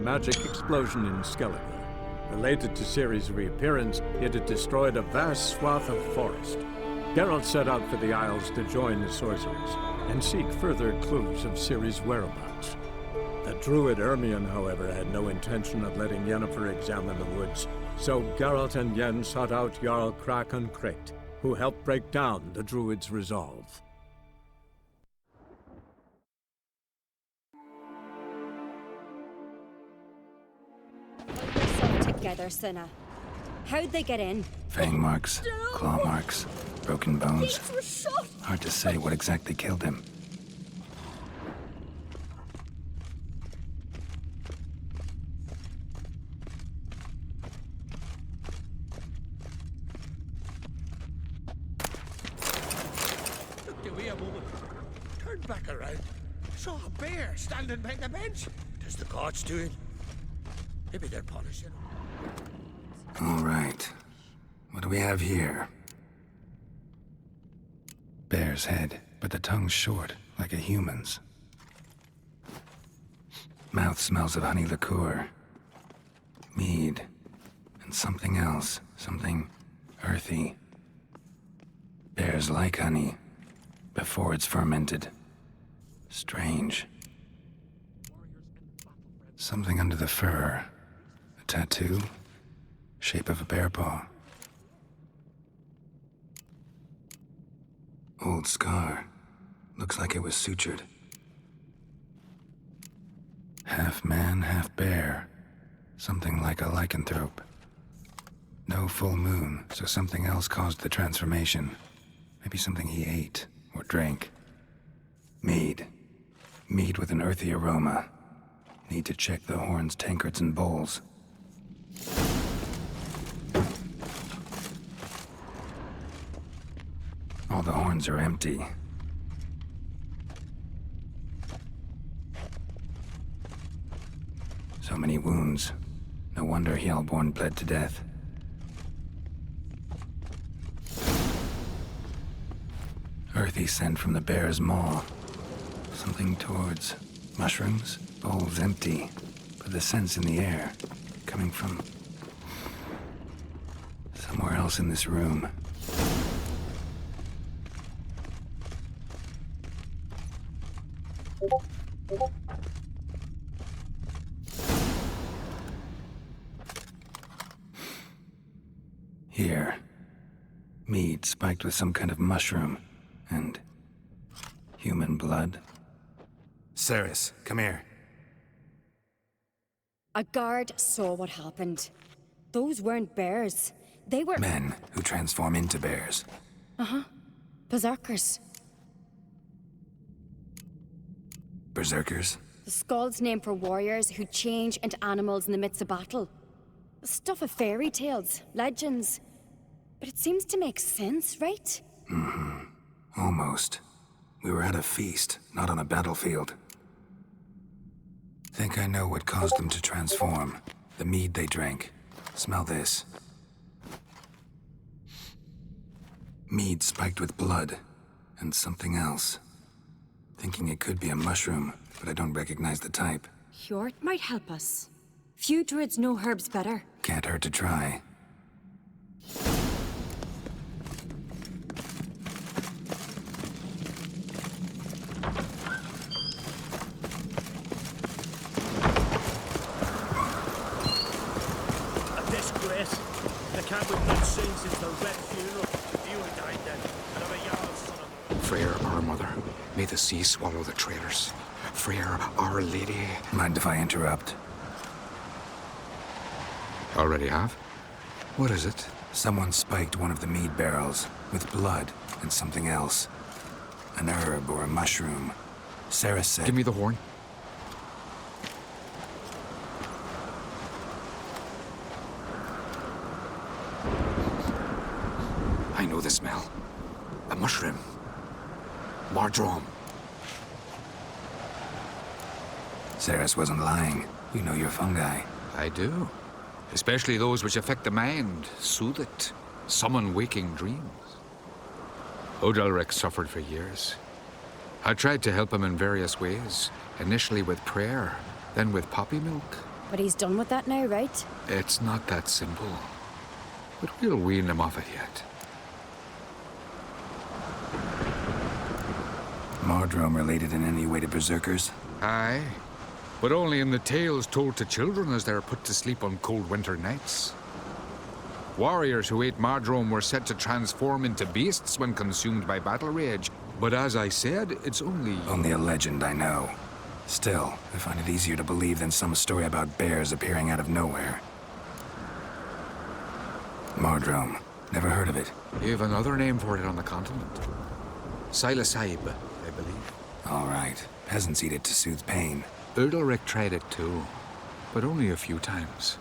magic explosion in Skellige. Related to Ciri's reappearance, it had destroyed a vast swath of forest. Geralt set out for the Isles to join the sorcerers and seek further clues of Ciri's whereabouts. The druid Ermion, however, had no intention of letting Yennefer examine the woods, so Geralt and Yen sought out Jarl Krakon Krayt, who helped break down the druid's resolve. Together, Cinna. How'd they get in? Fang marks, claw marks, broken bones. Hard to say what exactly killed him. Give me a moment. Turned back around. Saw a bear standing by the bench. Does the gods doing? Maybe they're punishing him. All right. What do we have here? Bear's head, but the tongue's short, like a human's. Mouth smells of honey liqueur. Mead. And something else. Something earthy. Bears like honey. Before it's fermented. Strange. Something under the fur. A tattoo? Shape of a bear paw. Old scar. Looks like it was sutured. Half man, half bear. Something like a lycanthrope. No full moon, so something else caused the transformation. Maybe something he ate or drank. Mead. Mead with an earthy aroma. Need to check the horns, tankards, and bowls. All the horns are empty. So many wounds. No wonder Hellborn bled to death. Earthy scent from the bear's maw. Something towards mushrooms. Bowls empty, but the scent's in the air. Coming from somewhere else in this room. Here. Mead spiked with some kind of mushroom. And human blood. Ceres, come here. A guard saw what happened. Those weren't bears. They were... Men who transform into bears. Uh-huh. Berserkers. Berserkers? The Skald's name for warriors who change into animals in the midst of battle. Stuff of fairy tales, legends. But it seems to make sense, right? Mm-hmm. Almost. We were at a feast, not on a battlefield. Think I know what caused them to transform. The mead they drank. Smell this. Mead spiked with blood. And something else. Thinking it could be a mushroom, but I don't recognize the type. Hjort might help us. Few druids know herbs better. Can't hurt to try. Freyr, our mother, may the sea swallow the traitors. Freyr, our lady. Mind if I interrupt? Already have? What is it? Someone spiked one of the mead barrels with blood and something else. An herb or a mushroom. Sarah said... Give me the horn. I know the smell. A mushroom. Mardrome. Ceres wasn't lying. You know your fungi. I do. Especially those which affect the mind, soothe it, summon waking dreams. Odalric suffered for years. I tried to help him in various ways, initially with prayer, then with poppy milk. But he's done with that now, right? It's not that simple. But we'll wean him off it yet. Mardrome related in any way to berserkers? Aye. But only in the tales told to children as they're put to sleep on cold winter nights. Warriors who ate Mardrome were said to transform into beasts when consumed by battle rage. But as I said, it's only... Only a legend, I know. Still, I find it easier to believe than some story about bears appearing out of nowhere. Mardrome. Never heard of it. You have another name for it on the continent. Silasib, I believe. All right. Peasants eat it to soothe pain. Udalric tried it too, but only a few times.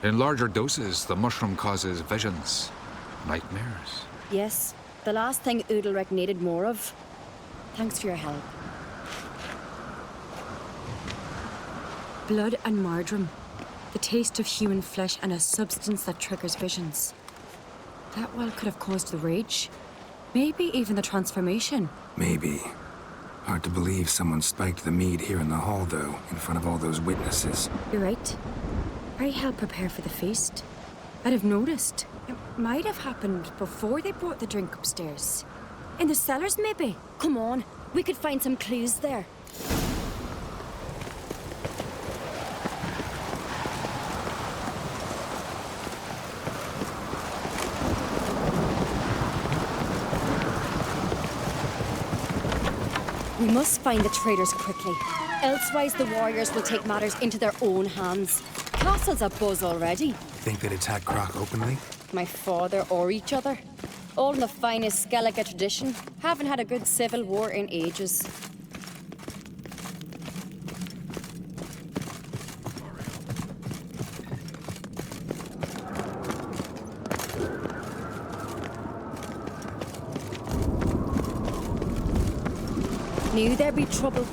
In larger doses, the mushroom causes visions, nightmares. Yes, the last thing Udalric needed more of. Thanks for your help. Blood and Mardrome. The taste of human flesh and a substance that triggers visions. That well could have caused the rage. Maybe even the transformation. Maybe. Hard to believe someone spiked the mead here in the hall, though, in front of all those witnesses. You're right. I helped prepare for the feast. I'd have noticed. It might have happened before they brought the drink upstairs. In the cellars, maybe. Come on, we could find some clues there. We must find the traitors quickly. Elsewise, the warriors will take matters into their own hands. Castle's abuzz already. Think they'd attack Croc openly? My father or each other. All in the finest Skellige tradition. Haven't had a good civil war in ages. Knew there'd be trouble.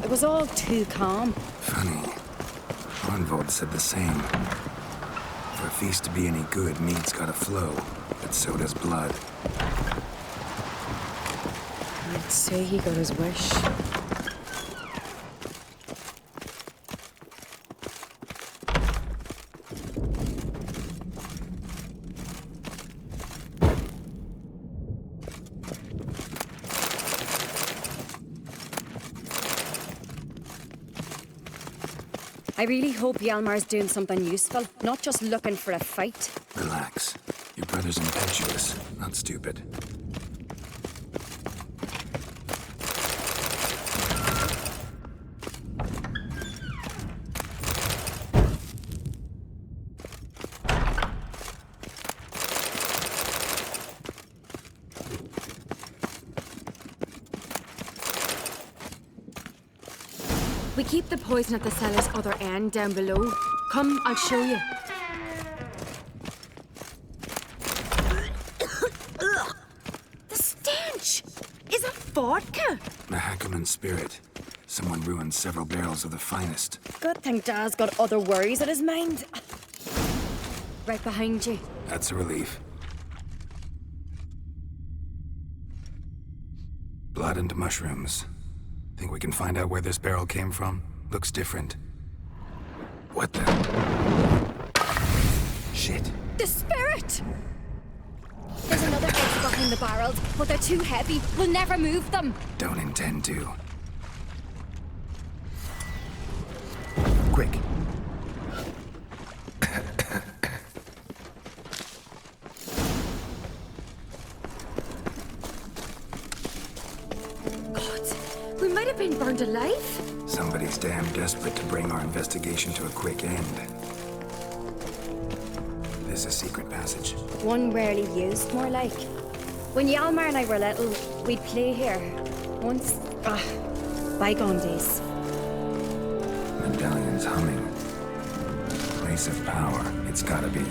It was all too calm. Funny. Arnvold said the same. For a feast to be any good, mead's gotta flow, but so does blood. I'd say he got his wish. I really hope Hjalmar's doing something useful, not just looking for a fight. Relax. Your brother's impetuous, not stupid. We keep the poison at the cellar's other end, down below. Come, I'll show you. The stench! Is that vodka? Mahakaman spirit. Someone ruined several barrels of the finest. Good thing Dad's got other worries in his mind. Right behind you. That's a relief. Blood and mushrooms. Think we can find out where this barrel came from? Looks different. What the? Shit. The spirit! There's another exit behind the barrels, but they're too heavy. We'll never move them. Don't intend to. Quick. We might have been burned alive. Somebody's damn desperate to bring our investigation to a quick end. There's a secret passage. One rarely used, more like. When Hjalmar and I were little, we'd play here. Once, bygone days. Medallion's humming. Place of power, it's gotta be.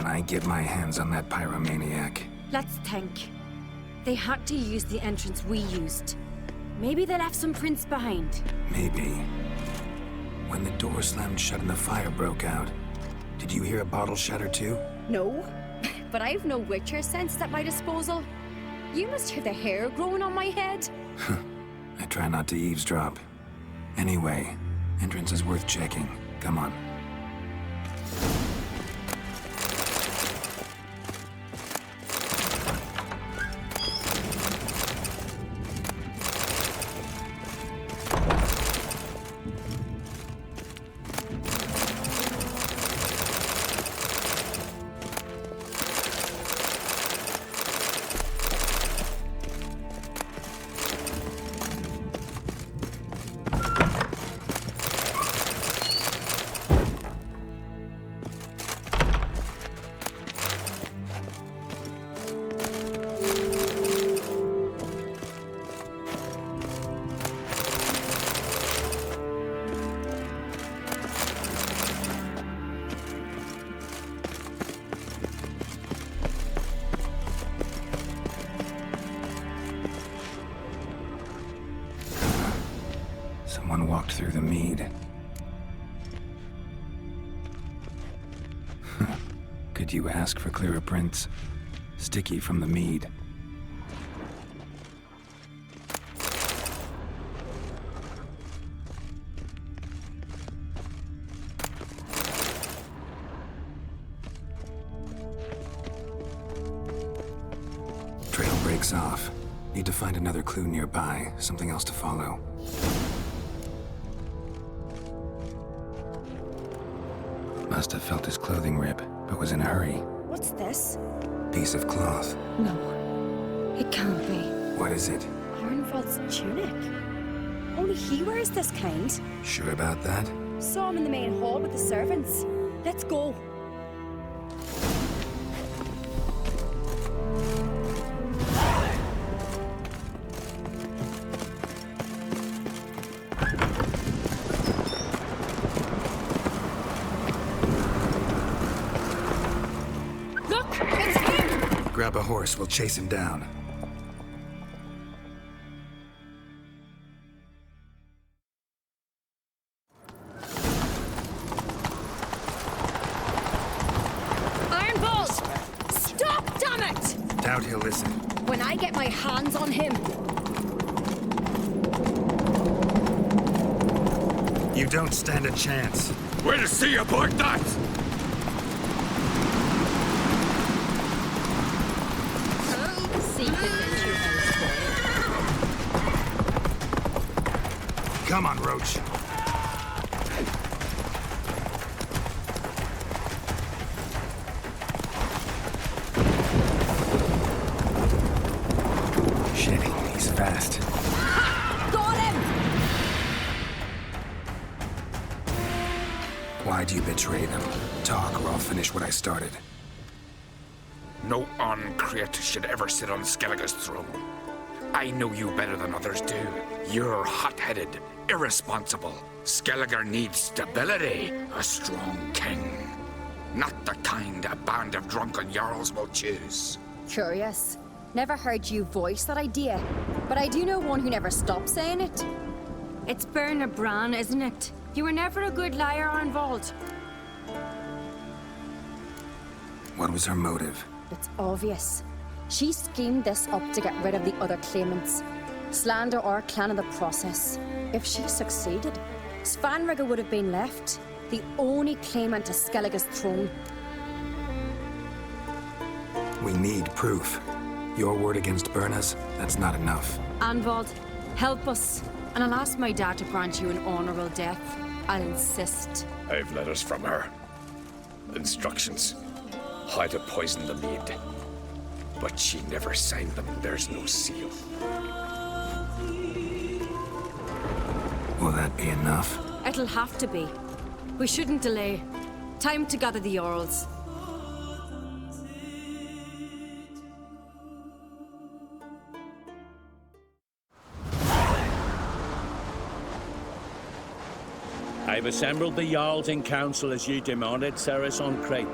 when I get my hands on that pyromaniac. Let's think. They had to use the entrance we used. Maybe they left some prints behind. Maybe. When the door slammed shut and the fire broke out, did you hear a bottle shatter too? No, but I've no witcher sense at my disposal. You must hear the hair growing on my head. I try not to eavesdrop. Anyway, entrance is worth checking. Come on. Someone walked through the mead. Could you ask for clearer prints? Sticky from the mead. Trail breaks off. Need to find another clue nearby, something else to follow. Must have felt his clothing rip, but was in a hurry. What's this? Piece of cloth. No, it can't be. What is it? Arnvald's tunic. Only he wears this kind. Sure about that? Saw him in the main hall with the servants. Let's go. Grab a horse, we'll chase him down. Arnvald! Stop, damn it! Doubt he'll listen. When I get my hands on him. You don't stand a chance. We'll see about that! Come on, Roach. Shit, he's fast. Got him! Why'd you betray them? Talk or I'll finish what I started. No uncreate should ever sit on Skellige's throne. I know you better than others do. You're hot-headed, irresponsible. Skellige needs stability, a strong king. Not the kind a band of drunken jarls will choose. Curious. Never heard you voice that idea, but I do know one who never stops saying it. It's Berna Bran, isn't it? You were never a good liar, Arnvald. What was her motive? It's obvious. She schemed this up to get rid of the other claimants. Slander our clan in the process. If she succeeded, Svanrige would have been left, the only claimant to Skellige's throne. We need proof. Your word against Berna's, that's not enough. Arnvald, help us. And I'll ask my dad to grant you an honorable death. I'll insist. I've letters from her. Instructions. How to poison the mead. But she never signed them. There's no seal. Will that be enough? It'll have to be. We shouldn't delay. Time to gather the Jarls. I've assembled the Jarls in council as you demanded, Ceres on Crate.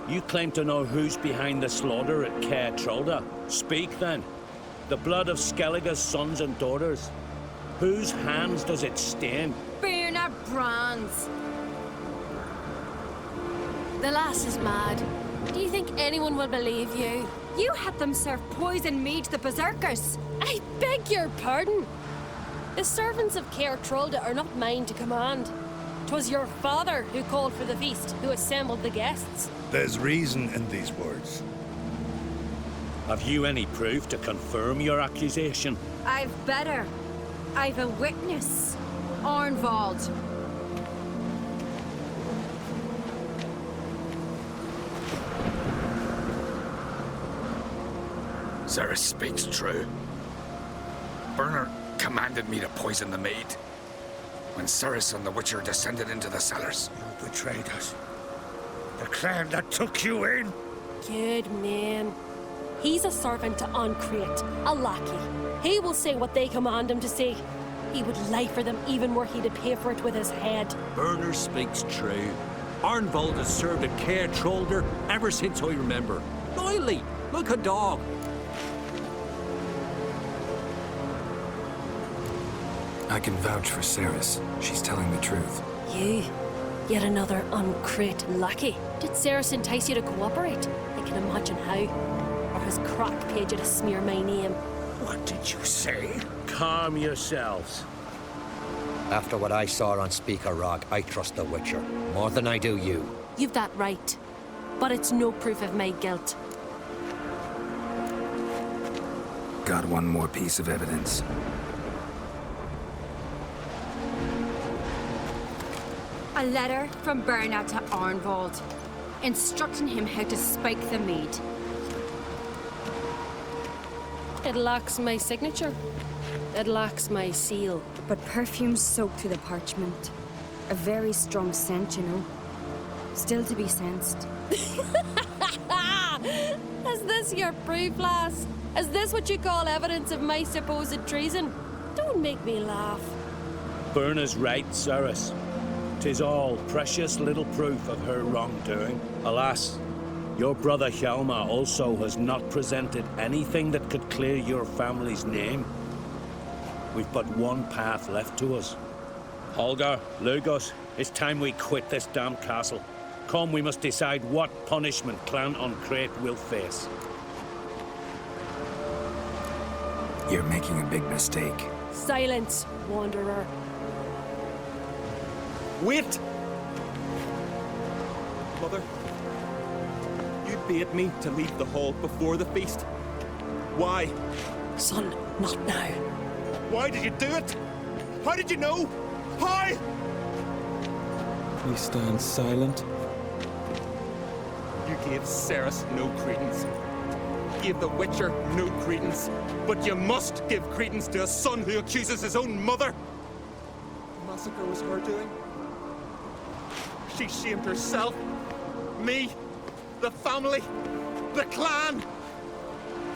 You claim to know who's behind the slaughter at Caer Trolda. Speak then. The blood of Skellige's sons and daughters. Whose hands does it stain? Berna Brands. The lass is mad. Do you think anyone will believe you? You had them serve poison mead to the berserkers. I beg your pardon. The servants of Caer Trolda are not mine to command. 'Twas your father who called for the feast, who assembled the guests. There's reason in these words. Have you any proof to confirm your accusation? I've better. I've a witness. Arnvald. Ceres speaks true. Bernard commanded me to poison the maid. When Ceres and the Witcher descended into the cellars. You betrayed us. The clan that took you in. Good man. He's a servant to Uncreate, a lackey. He will say what they command him to say. He would lie for them even were he to pay for it with his head. Berner speaks true. Arnvald has served at Caer Trolder ever since I remember. Loyally, like a dog. I can vouch for Ceres. She's telling the truth. You? Yet another Uncreate lackey. Did Ceres entice you to cooperate? I can imagine how. Or has Crack paid you to smear my name? What did you say? Calm yourselves. After what I saw on Speaker Rock, I trust the Witcher more than I do you. You've that right. But it's no proof of my guilt. Got one more piece of evidence. A letter from Berna to Arnvald, instructing him how to spike the mead. It lacks my signature. It lacks my seal. But perfume soaked through the parchment. A very strong scent, you know. Still to be sensed. Is this your proof, lass? Is this what you call evidence of my supposed treason? Don't make me laugh. Berna's right, Ceres. 'Tis all precious little proof of her wrongdoing. Alas, your brother Hjalmar also has not presented anything that could clear your family's name. We've but one path left to us. Holger, Lugos, it's time we quit this damn castle. Come, we must decide what punishment Clan Uncreate will face. You're making a big mistake. Silence, wanderer. Wait! Mother, you bade me to leave the hall before the feast. Why? Son, not now. Why did you do it? How did you know? How? You stand silent. You gave Ceres no credence. Gave the Witcher no credence. But you must give credence to a son who accuses his own mother. The massacre was her doing. She shamed herself, me, the family, the clan.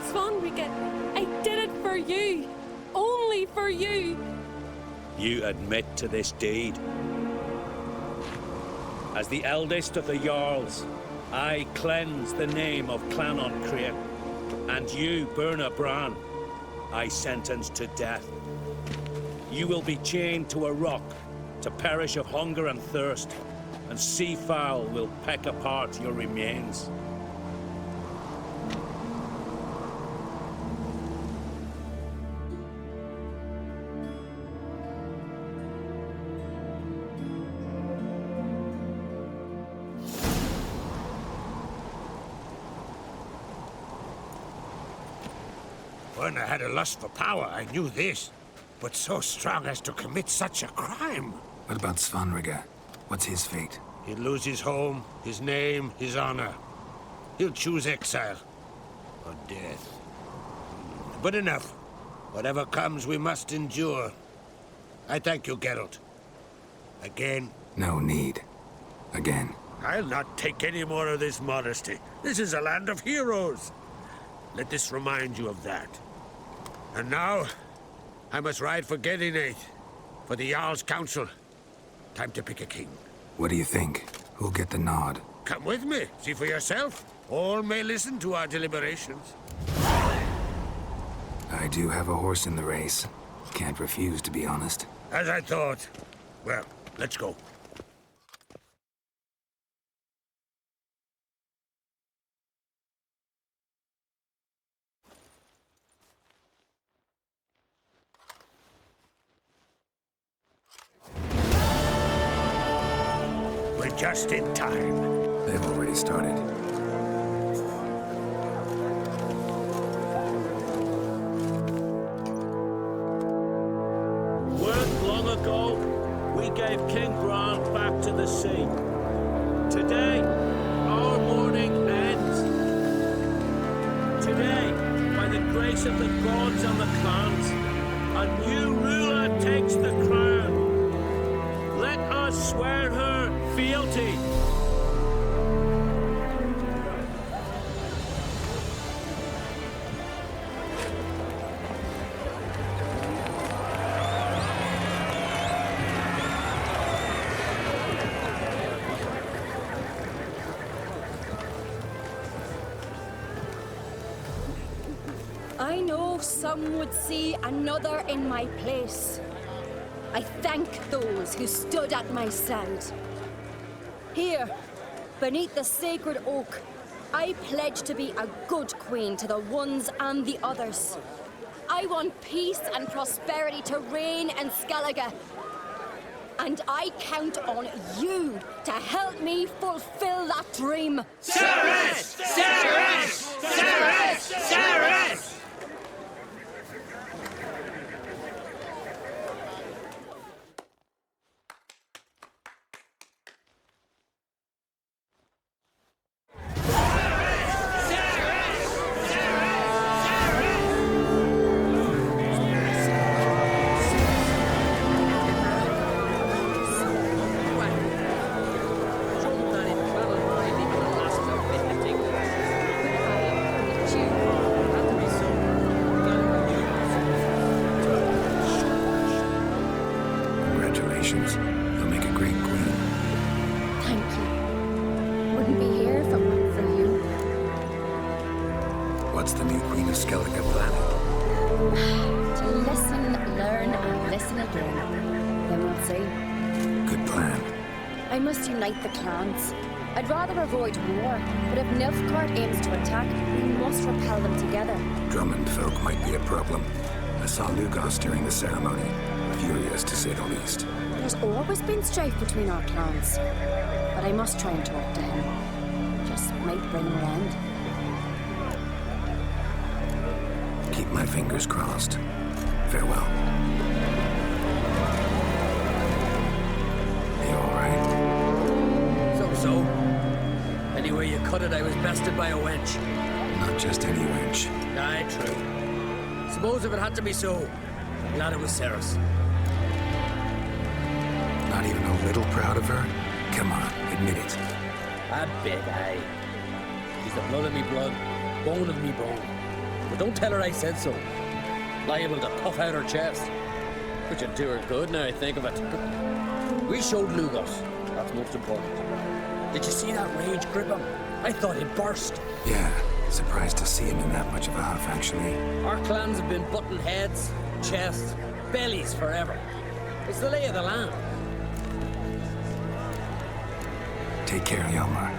Svanrika, I did it for you. Only for you. You admit to this deed. As the eldest of the Jarls, I cleanse the name of Clan Uncreate, and you, Berna Bran, I sentence to death. You will be chained to a rock to perish of hunger and thirst, and seafowl will peck apart your remains. When I had a lust for power, I knew this. But so strong as to commit such a crime. What about Svanrika? What's his fate? He'll lose his home, his name, his honor. He'll choose exile. Or death. But enough. Whatever comes, we must endure. I thank you, Geralt. Again. No need. Again. I'll not take any more of this modesty. This is a land of heroes. Let this remind you of that. And now, I must ride for Gedinate, for the Jarl's Council. Time to pick a king. What do you think? Who'll get the nod? Come with me, see for yourself. All may listen to our deliberations. I do have a horse in the race. Can't refuse, to be honest. As I thought. Well, let's go. We're just in time. They've already started. Weren't long ago, we gave King Bran back to the sea. Today, our mourning ends. Today, by the grace of the gods and the clans, a new ruler takes the crown. Let us swear her fealty. I know some would see another in my place. I thank those who stood at my side. Here, beneath the sacred oak, I pledge to be a good queen to the ones and the others. I want peace and prosperity to reign in Skellige. And I count on you to help me fulfill that dream. Ceres! Ceres! Ceres! Ceres! Congratulations. You'll make a great queen. Thank you. Wouldn't be here if it weren't for you. What's the new queen of Skellige planning? To listen, learn, and listen again. Then we'll see. Good plan. I must unite the clans. I'd rather avoid war, but if Nilfgaard aims to attack, we must repel them together. Drummond folk might be a problem. I saw Lugos during the ceremony. Furious, to say the least. There's always been strife between our clans. But I must try and talk to him. Just might bring him around. Keep my fingers crossed. Farewell. You alright? So. Anyway you cut it, I was bested by a wench. Not just any wench. Aye, true. Suppose if it had to be so, glad it was Ceres. Not even a little proud of her? Come on, admit it. A bit, aye. She's the blood of me blood, bone of me bone. But don't tell her I said so. Liable to puff out her chest. Which would do her good now I think of it. We showed Lugos. That's most important. Did you see that rage grip him? I thought he'd burst. Yeah, surprised to see him in that much of a huff, actually. Our clans have been butting heads, chests, bellies forever. It's the lay of the land. Take care, Hjalmar.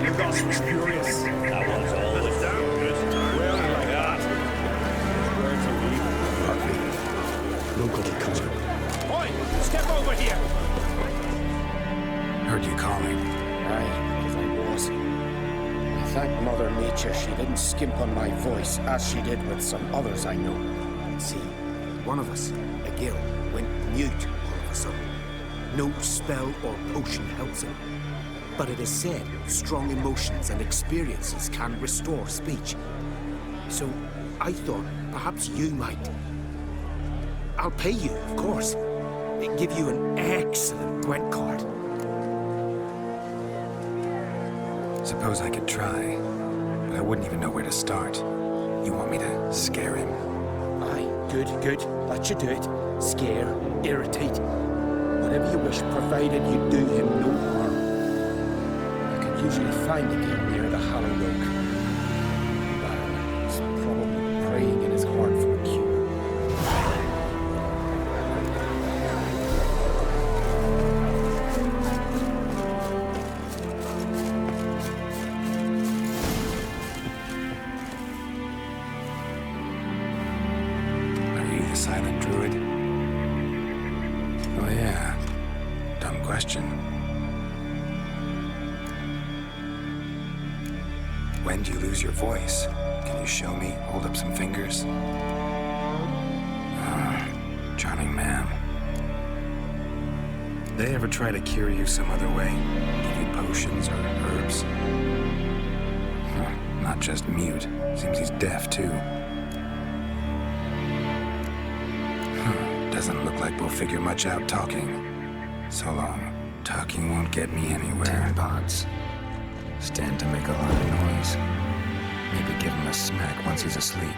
Lugos was furious. That one's always down good. Well, like that. Where to be? Nobody comes with me. Boy, step over here. Heard you calling. Aye, because I was. I thank Mother Nature she didn't skimp on my voice, as she did with some others I know. See, one of us, a gill, went mute all of a sudden. No spell or potion helps him. But it is said strong emotions and experiences can restore speech. So I thought perhaps you might. I'll pay you, of course. Give you an excellent Gwent card. Suppose I could try, but I wouldn't even know where to start. You want me to scare him? Aye, Good, good. That should do it. Scare, irritate. Whatever you wish, provided you do him no harm. I can usually find the guild near the Hollow Oak. He's probably praying in his heart for a cure. Silent druid? Oh yeah. Dumb question. When do you lose your voice? Can you show me? Hold up some fingers? Charming man. They ever try to cure you some other way? Give you potions or herbs? Not just mute. Seems he's deaf too. Doesn't look like we'll figure much out talking. So long. Talking won't get me anywhere. Pods. Stand to make a lot of noise. Maybe give him a smack once he's asleep.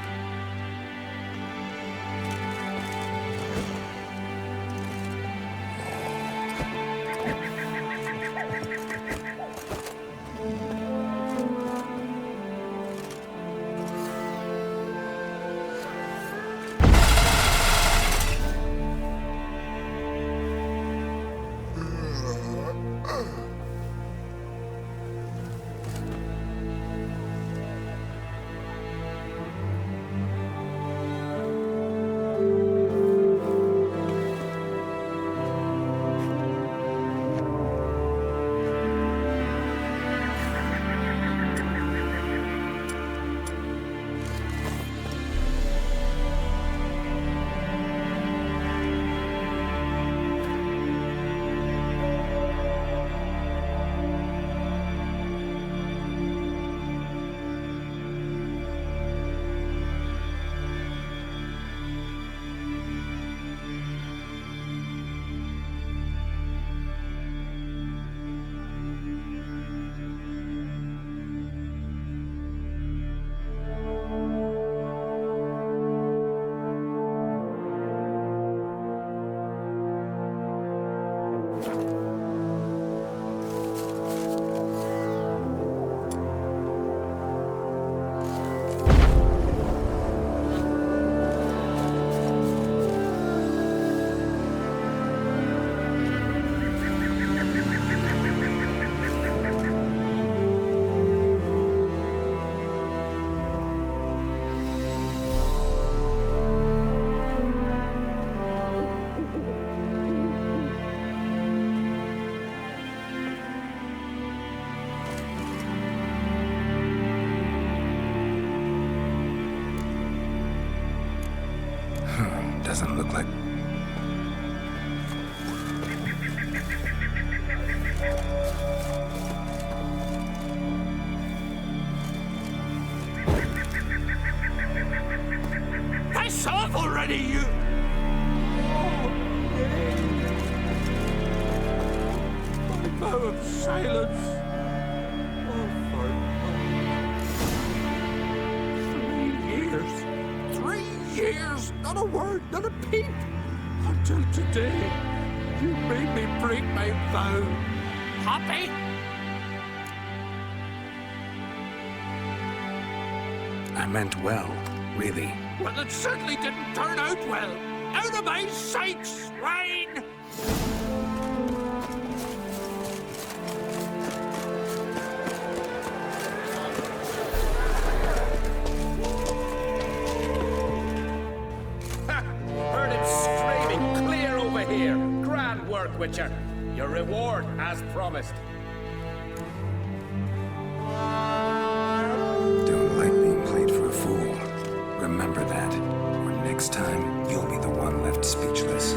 Doesn't look like... Piss off already, you! My vow of silence. Oh, for 3 years. 3 years! Not a word, not a peep! Until today, you made me break my vow. Happy? I meant well, really. Well, it certainly didn't turn out well. Out of my sight, swine! Heard him screaming clear over here. Grand work, Witcher. Your reward as promised. Don't like being played for a fool. Remember that. Or next time, you'll be the one left speechless.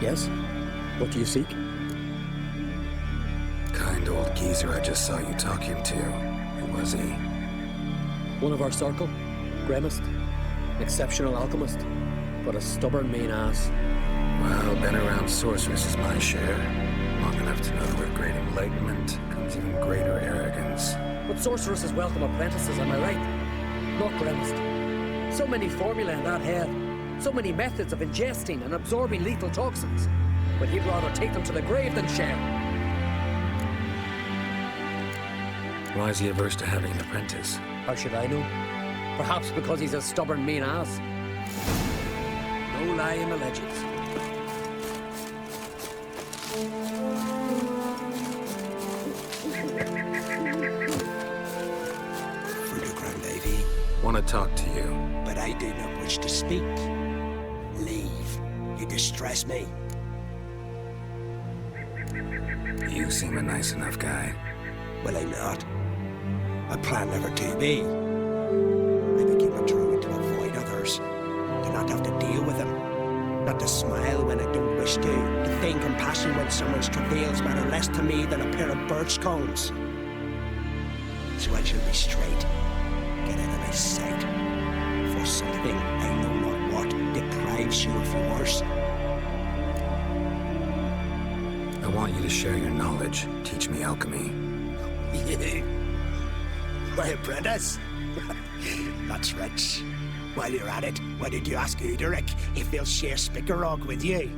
Yes? What do you seek? Kind old geezer I just saw you talking to. Who was he? One of our circle. Grimmest. Exceptional alchemist. But a stubborn mean ass. Well, been around sorceress is my share. Long enough to know that with great enlightenment comes even greater arrogance. But sorceresses welcome apprentices, am I right? Not grimmest. So many formulae in that head. So many methods of ingesting and absorbing lethal toxins. But he'd rather take them to the grave than share. Why is he averse to having an apprentice? How should I know? Perhaps because he's a stubborn mean ass. No lie in the legends. Want to talk to you. But I do not wish to speak. Leave. You distress me. You seem a nice enough guy. Well, I'm not. I plan never to be. I became a druid to avoid others. To not have to deal with them. Not to smile when I don't wish to feign compassion when someone's travails matter less to me than a pair of birch cones. So I shall be straight. Get out of my sight. For something, I know not what, deprives you of yours. I want you to share your knowledge. Teach me alchemy. My apprentice? That's rich. While you're at it, why did you ask Uderic if he'll share Spickerog with you?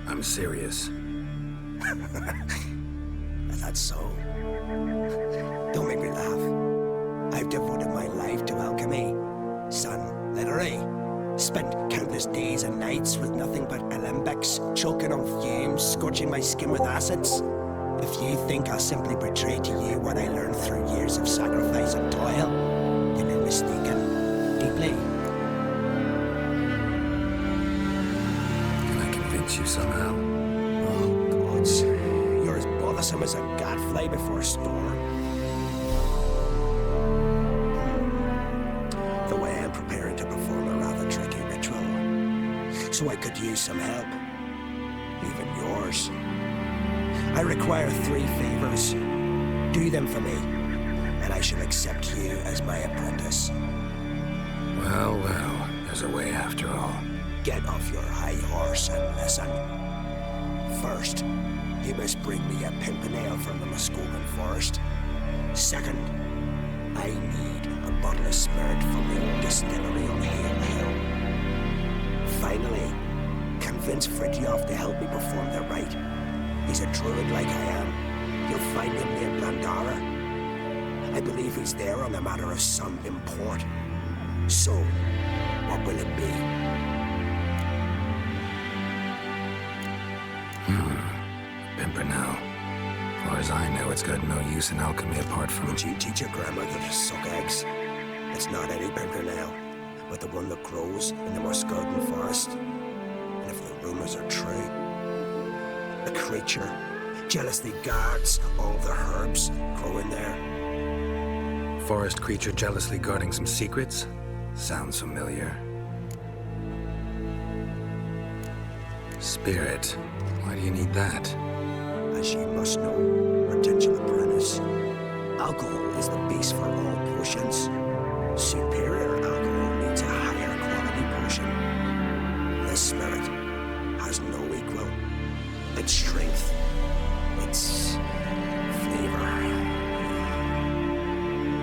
I'm serious. That's so. Don't make me laugh. I've devoted my life to alchemy. Son, literally. Spent countless days and nights with nothing but alembics, choking on fumes, scorching my skin with acids. If you think I'll simply betray to you what I learned through years of sacrifice and toil, then you're mistaken. Deeply. Can I convince you somehow? Oh, gods. You're as bothersome as a gadfly before a storm. The way I'm preparing to perform a rather tricky ritual. So I could use some help. Even yours. I require 3 favors. Do them for me, and I shall accept you as my apprentice. Well, well, there's a way after all. Get off your high horse and listen. First, you must bring me a pimpernel from the Muskogan forest. Second, I need a bottle of spirit from the old distillery on Hale Hill. Finally, convince Fridtjof to help me perform the rite. He's a druid like I am. You'll find him near Blandara. I believe he's there on a matter of some import. So, what will it be? Pimpernel. Far as I know, it's got no use in alchemy apart from... Would you teach your grandmother to suck eggs? It's not any pimpernel, but the one that grows in the Muskogan forest. And if the rumors are true, the creature jealously guards all the herbs growing there. Forest creature jealously guarding some secrets? Sounds familiar. Spirit. Why do you need that? As you must know, potential apprentice, alcohol is the base for all potions. Superior alcohol needs a higher quality potion. The spirit has no equal. Its strength, its flavor.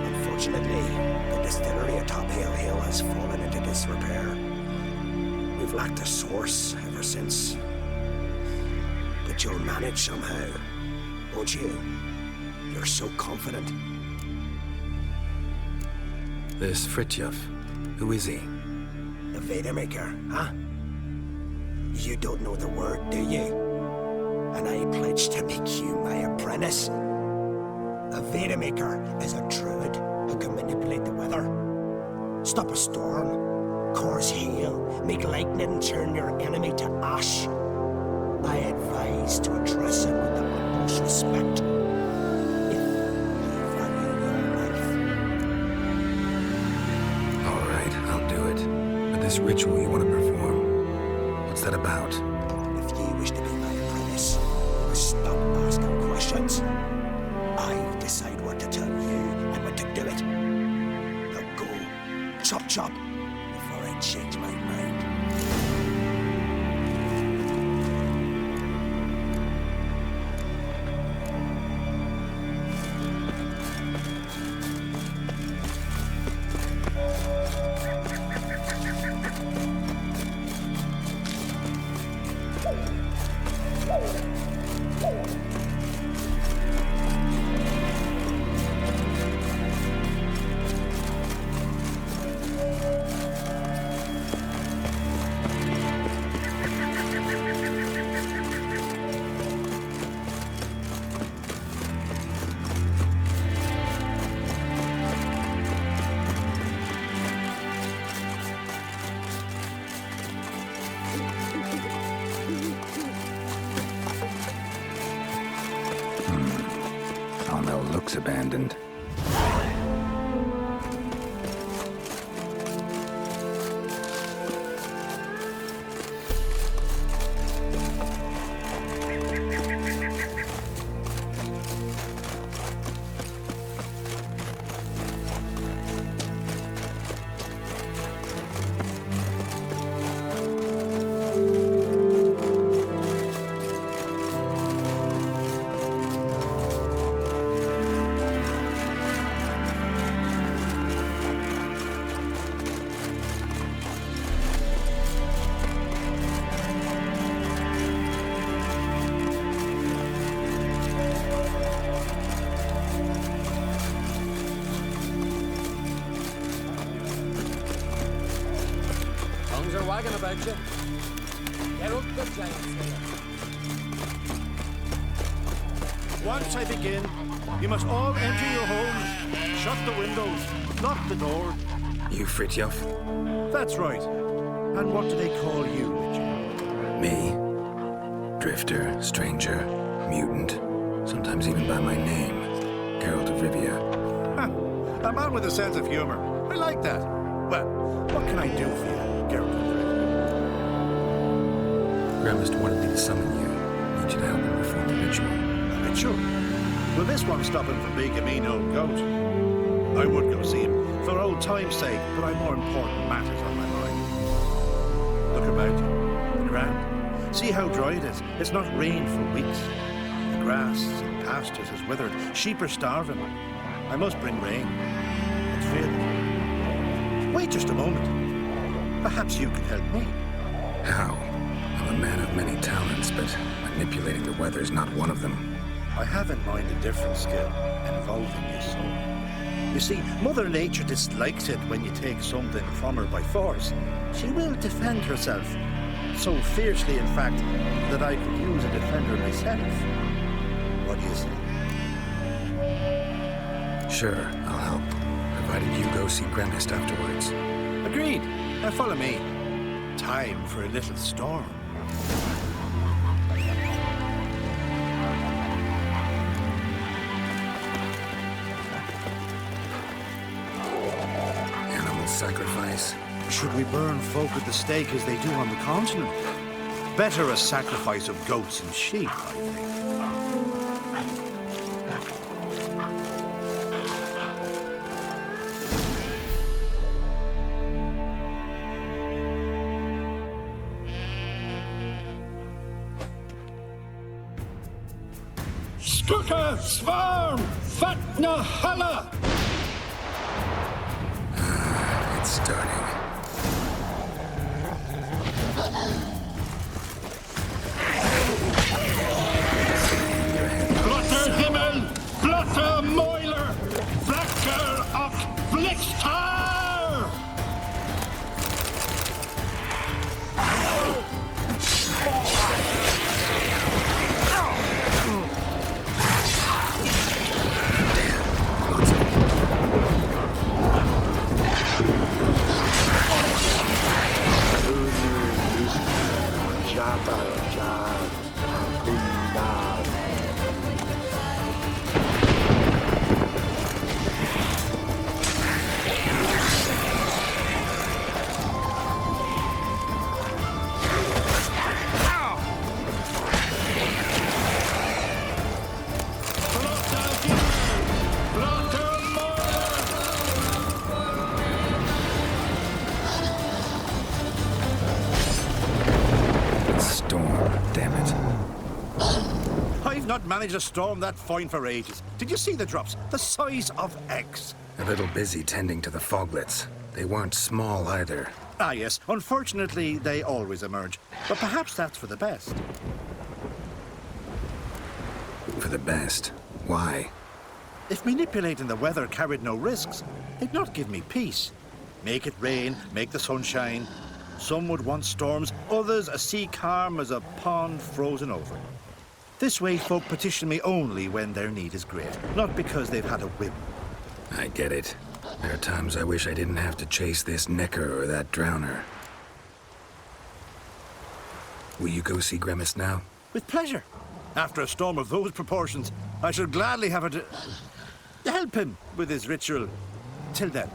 Unfortunately, the distillery atop Hale Hill has fallen into disrepair. We've lacked a source ever since. But you'll manage somehow, won't you? You're so confident. This Fridtjof, who is he? The Vedemaker, huh? You don't know the word, do you? And I pledge to make you my apprentice. A Vedemaker is a druid who can manipulate the weather. Stop a storm, cause hail, make lightning turn your enemy to ash. I advise to address him with the utmost respect. If you value your life. All right, I'll do it. But this ritual you want to perform, what's that about? If power to tell you when to do it. Now go, chop chop, before I change my mind. Looks abandoned. Wagging about you. Get up, the giant slayer. Once I begin, you must all enter your homes, shut the windows, lock the door. You Fritjof? That's right. And what do they call you, Richard? Me? Drifter, stranger, mutant, sometimes even by my name. Geralt of Rivia. A man with a sense of humor. I like that. Well, what can I do for you, Geralt of Rivia? Grandmaster wanted me to summon you. Need you to help him perform the ritual. A ritual? Will this one stop him from being a mean old goat? I would go see him, for old time's sake, but I've more important matters on my mind. Look about you. The ground. See how dry it is. It's not rained for weeks. The grass and pastures is withered. Sheep are starving. I must bring rain. It's failing. Wait just a moment. Perhaps you can help me. How? I'm a man of many talents, but manipulating the weather's not one of them. I have in mind a different skill, involving your soul. You see, Mother Nature dislikes it when you take something from her by force. She will defend herself. So fiercely, in fact, that I could use a defender myself. What do you say? Sure, I'll help, provided you go see Grandest afterwards. Agreed. Now follow me. Time for a little storm. Animal sacrifice? Should we burn folk at the stake as they do on the continent? Better a sacrifice of goats and sheep, I think. Skuka, Svarm, Fatna, Hala! It's starting. Blotter Himmel, Blotter Moiler, Blacker och Blixtar! managed to storm that fine for ages. Did you see the drops? The size of eggs. A little busy tending to the foglets. They weren't small either. Ah, yes. Unfortunately, they always emerge. But perhaps that's for the best. For the best? Why? If manipulating the weather carried no risks, they'd not give me peace. Make it rain, make the sun shine. Some would want storms, others a sea calm as a pond frozen over. This way, folk petition me only when their need is great, not because they've had a whim. I get it. There are times I wish I didn't have to chase this necker or that drowner. Will you go see Grimace now? With pleasure. After a storm of those proportions, I should gladly have to help him with his ritual. Till then.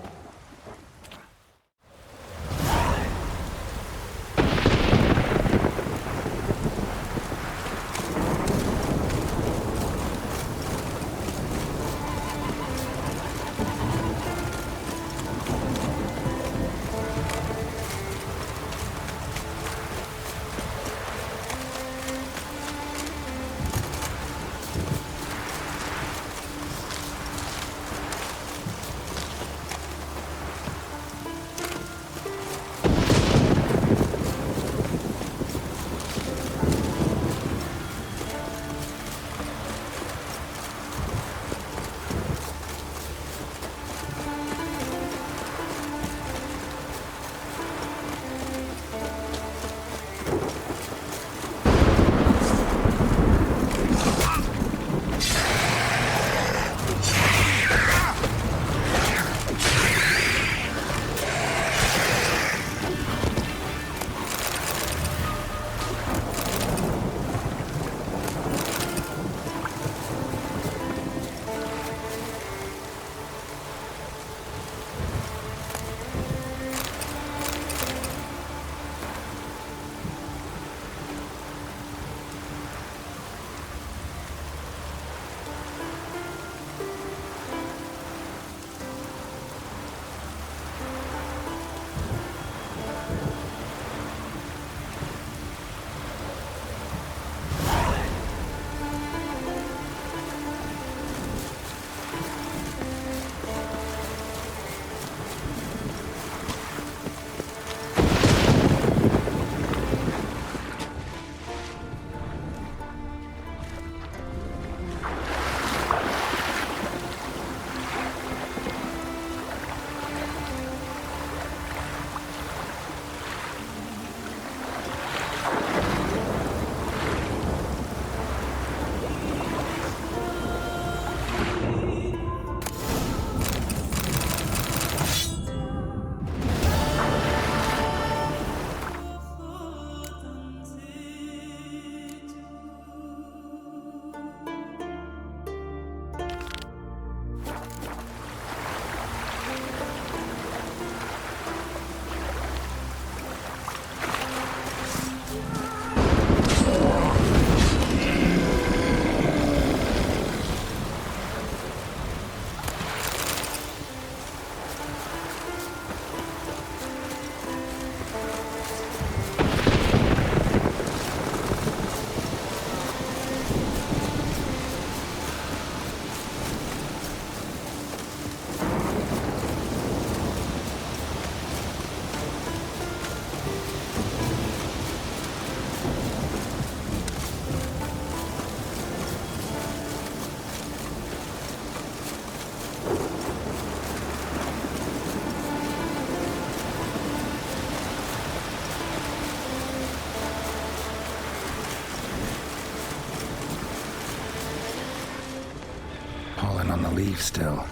Leaf still.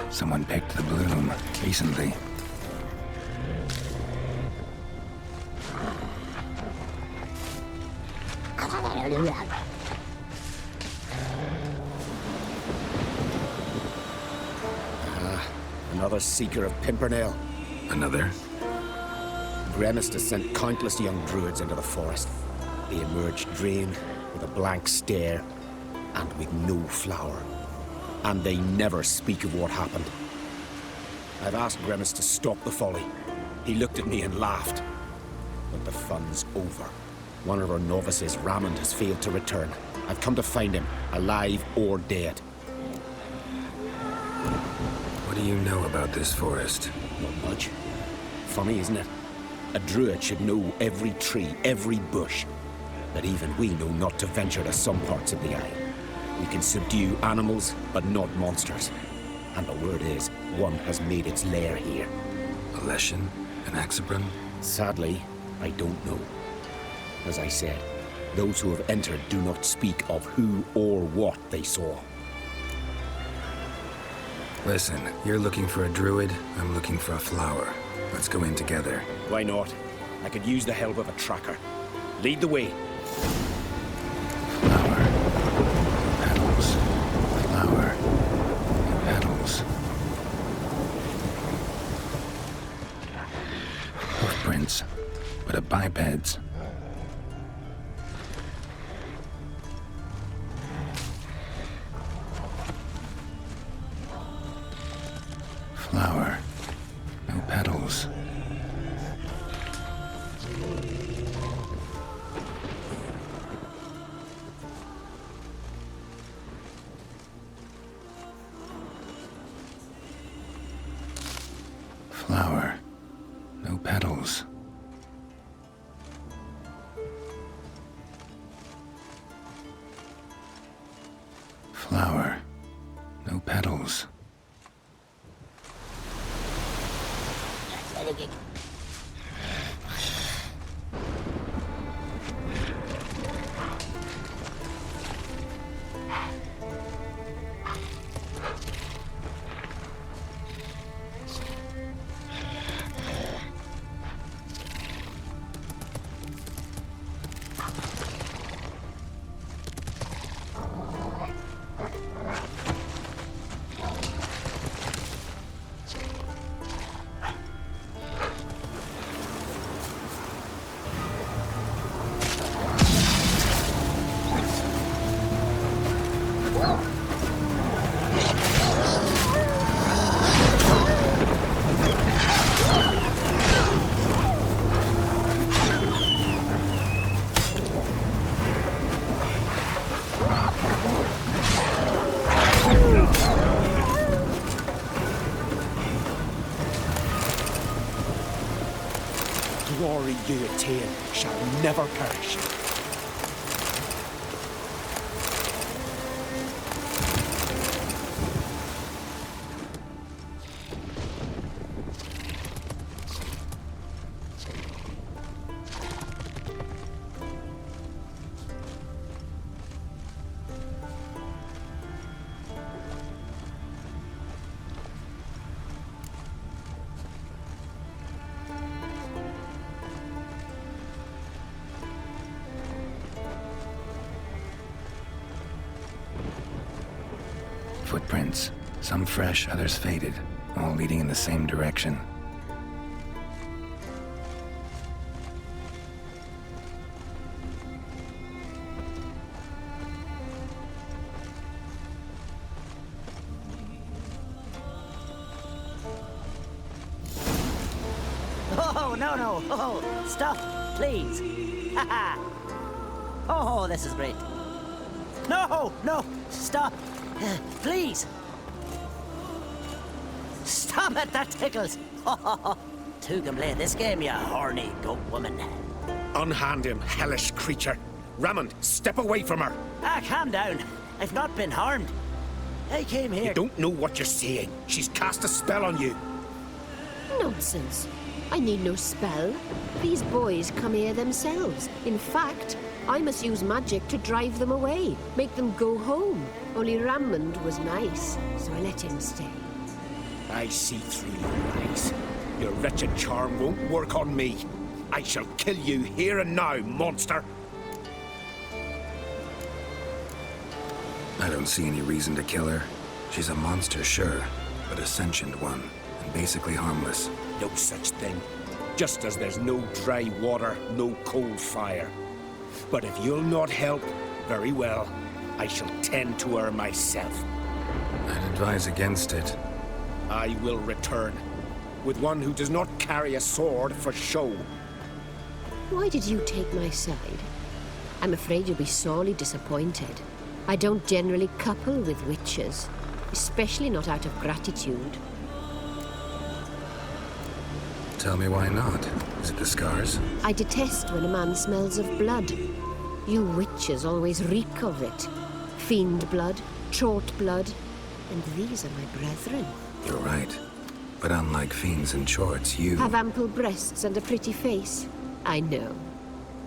Someone picked the bloom recently. Another seeker of Pimpernel. Another? Grimace has sent countless young druids into the forest. They emerge drained, with a blank stare, and with no flower. And they never speak of what happened. I've asked Grimace to stop the folly. He looked at me and laughed. But the fun's over. One of our novices, Ramond, has failed to return. I've come to find him, alive or dead. What do you know about this forest? Not much. Funny, isn't it? A druid should know every tree, every bush. But even we know not to venture to some parts of the isle. We can subdue animals, but not monsters. And the word is, one has made its lair here. A Leshen? An Axabron? Sadly, I don't know. As I said, those who have entered do not speak of who or what they saw. Listen, you're looking for a druid, I'm looking for a flower. Let's go in together. Why not? I could use the help of a tracker. Lead the way. Flower. Petals. Flower. Petals. Hoofprints, but a biped's. Flower. No petals. Flower. No petals. Flower. No petals. Glory you attain shall never perish. Footprints. Some fresh, others faded, all leading in the same direction. Oh, no. Oh, stop, please. Oh, this is great. No, stop. Please. Stop it, that tickles. Two can play this game, you horny goat woman. Unhand him, hellish creature. Raymond, step away from her. Calm down. I've not been harmed. I came here... You don't know what you're saying. She's cast a spell on you. Nonsense. I need no spell. These boys come here themselves. In fact, I must use magic to drive them away, make them go home. Only Raymond was nice, so I let him stay. I see through your eyes. Your wretched charm won't work on me. I shall kill you here and now, monster. I don't see any reason to kill her. She's a monster, sure, but a sentient one, and basically harmless. No such thing. Just as there's no dry water, no cold fire. But if you'll not help, very well. I shall tend to her myself. I'd advise against it. I will return, with one who does not carry a sword for show. Why did you take my side? I'm afraid you'll be sorely disappointed. I don't generally couple with witches, especially not out of gratitude. Tell me why not? Is it the scars? I detest when a man smells of blood. You witches always reek of it. Fiend blood, trot blood, and these are my brethren. You're right. But unlike fiends and chorts, you... Have ample breasts and a pretty face. I know.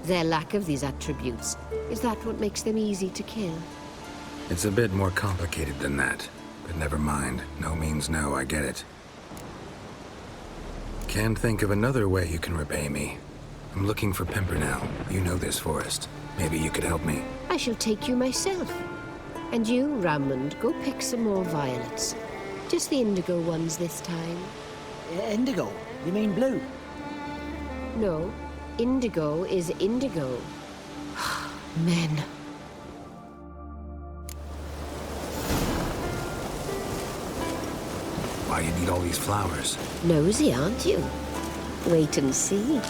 Their lack of these attributes, is that what makes them easy to kill? It's a bit more complicated than that. But never mind. No means no, I get it. Can't think of another way you can repay me. I'm looking for Pimpernel. You know this forest. Maybe you could help me. I shall take you myself. And you, Rammond, go pick some more violets. Just the indigo ones this time. Indigo? You mean blue? No, indigo is indigo. Men. Why you need all these flowers? Nosy, aren't you? Wait and see.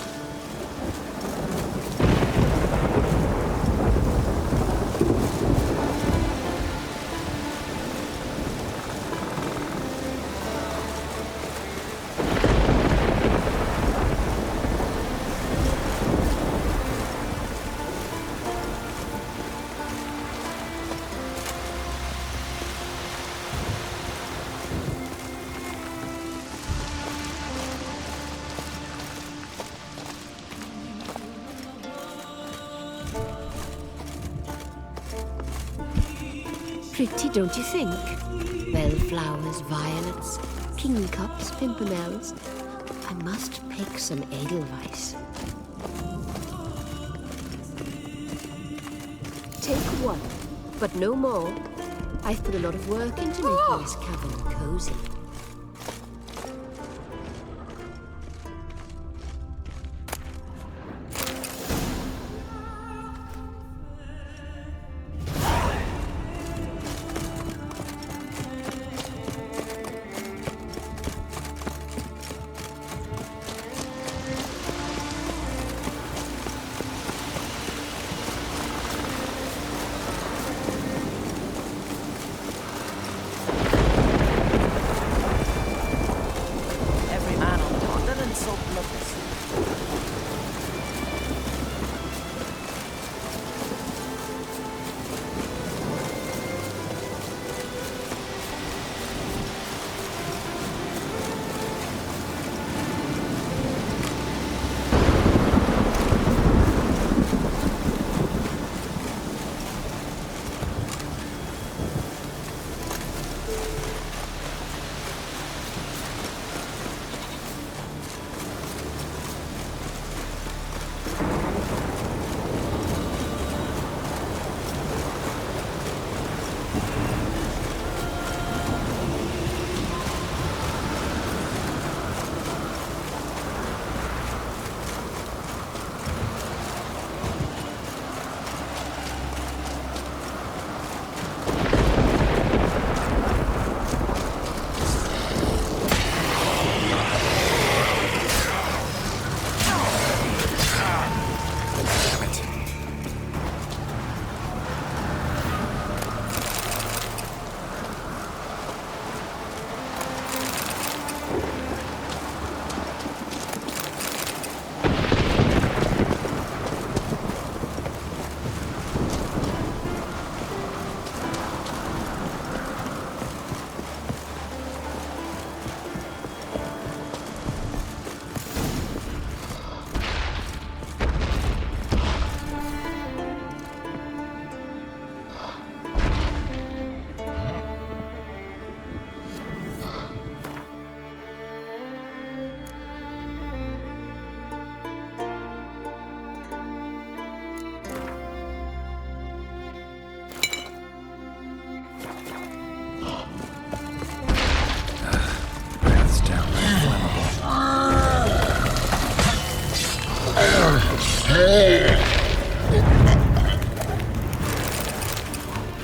Pretty, don't you think? Bellflowers, violets, kingcups, pimpernels. I must pick some edelweiss. Take one, but no more. I've put a lot of work into making this cavern cozy.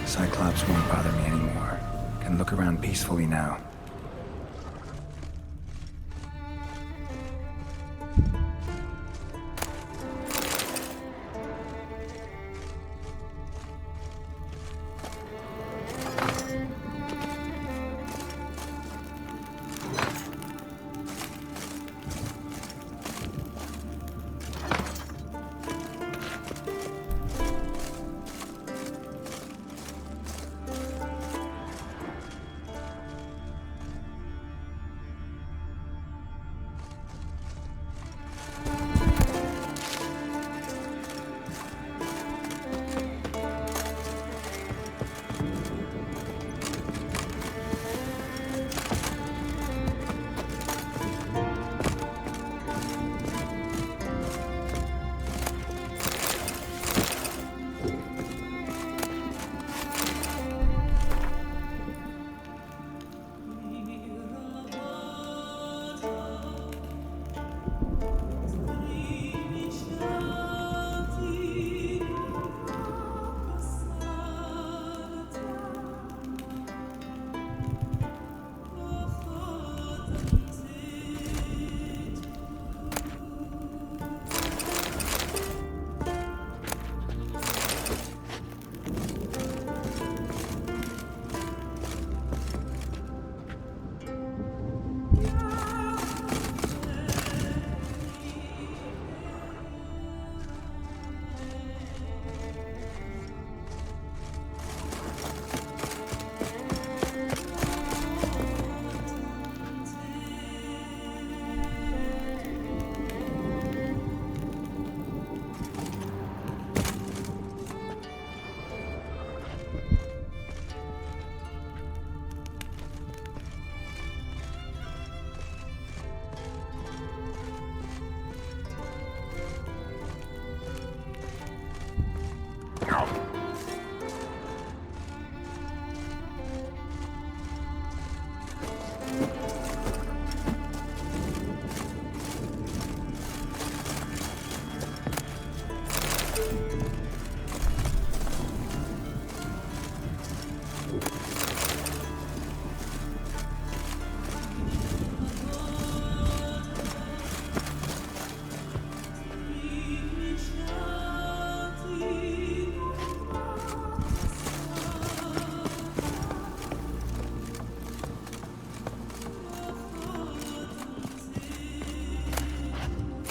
Cyclops won't bother me anymore. Can look around peacefully now.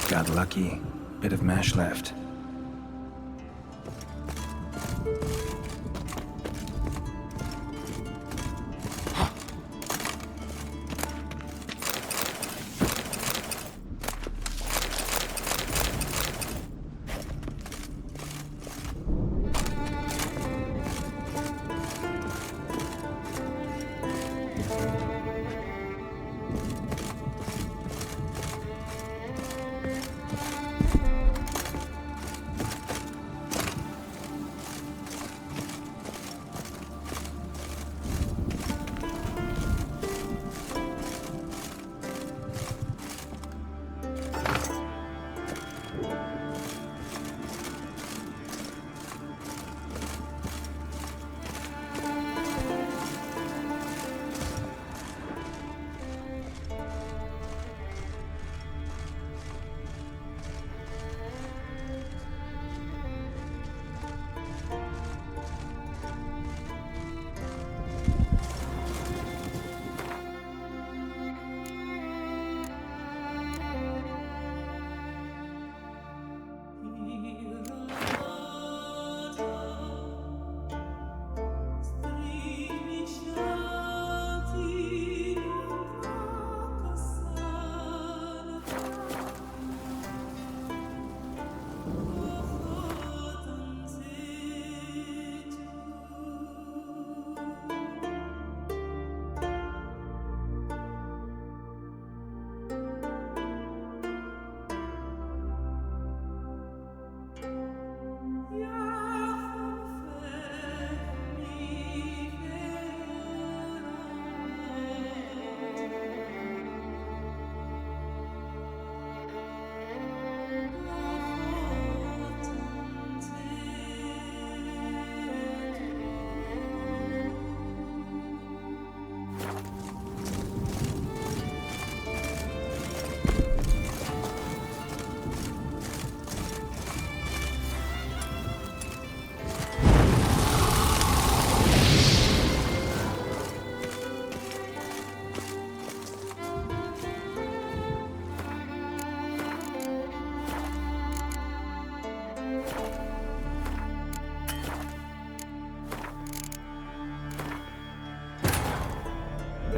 Got lucky. Bit of mesh left.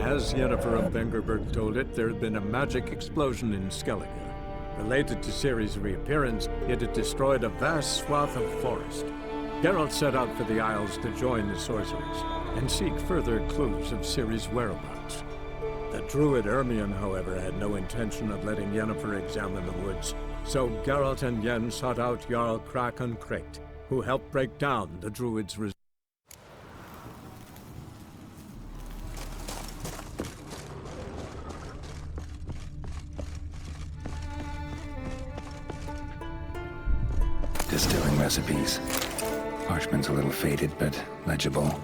As Yennefer of Vengerberg told it, there had been a magic explosion in Skellige. Related to Ciri's reappearance, it had destroyed a vast swath of forest. Geralt set out for the Isles to join the sorcerers and seek further clues of Ciri's whereabouts. The druid Ermion, however, had no intention of letting Yennefer examine the woods, so Geralt and Yen sought out Jarl Krakon Kricht, who helped break down the druid's resistance. Distilling recipes. Parchment's a little faded, but legible.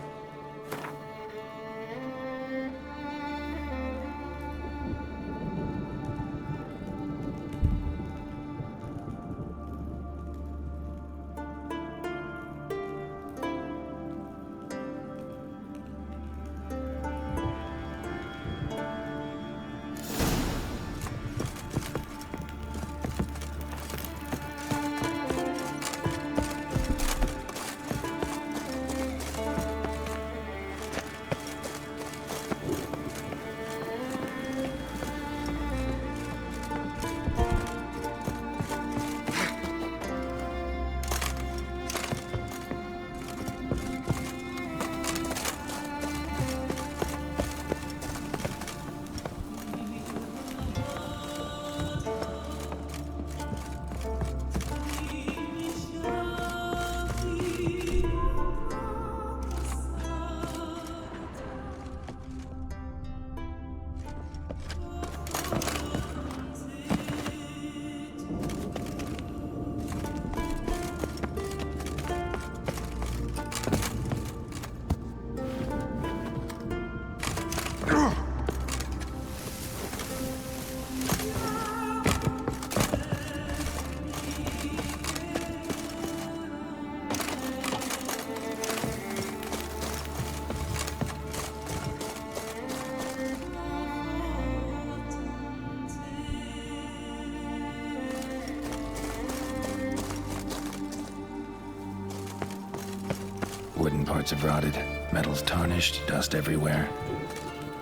Some parts have rotted. Metal's tarnished, dust everywhere.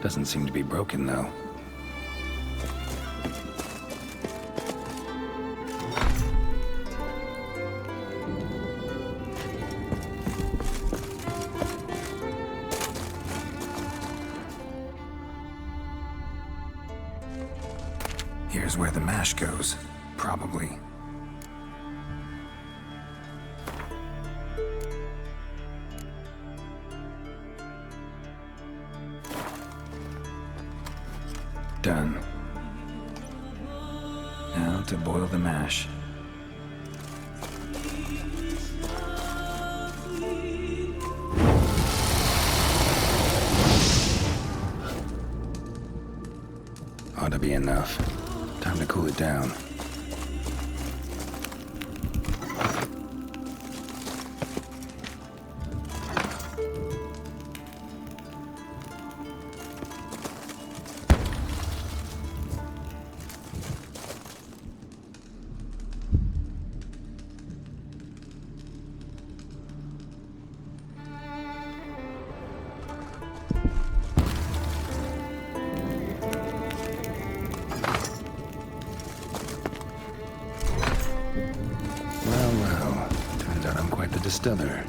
Doesn't seem to be broken, though. Here's where the mash goes. Probably. Done. Now to boil the mash. Ought to be enough. Time to cool it down. Well, turns out I'm quite the distiller.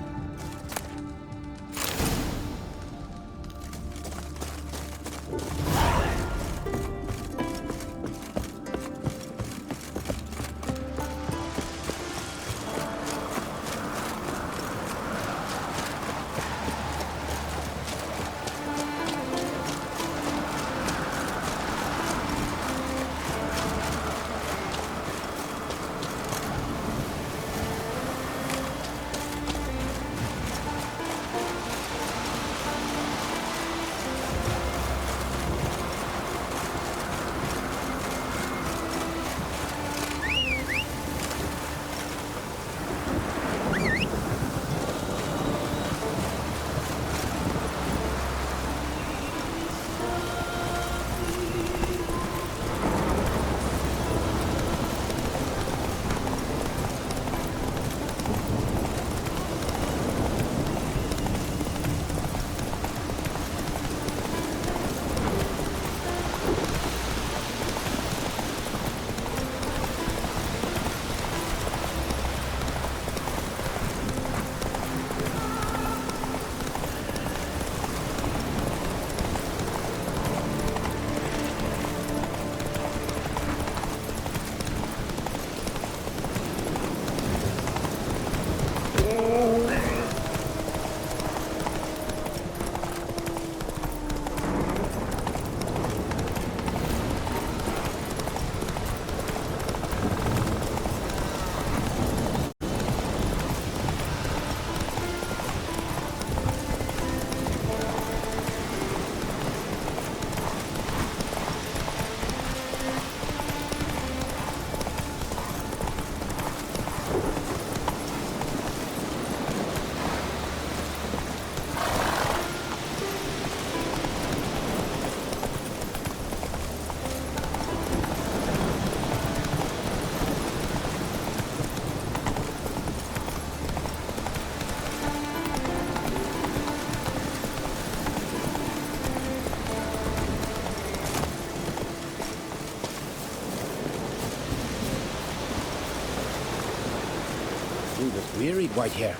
He was wearied, Whitehair.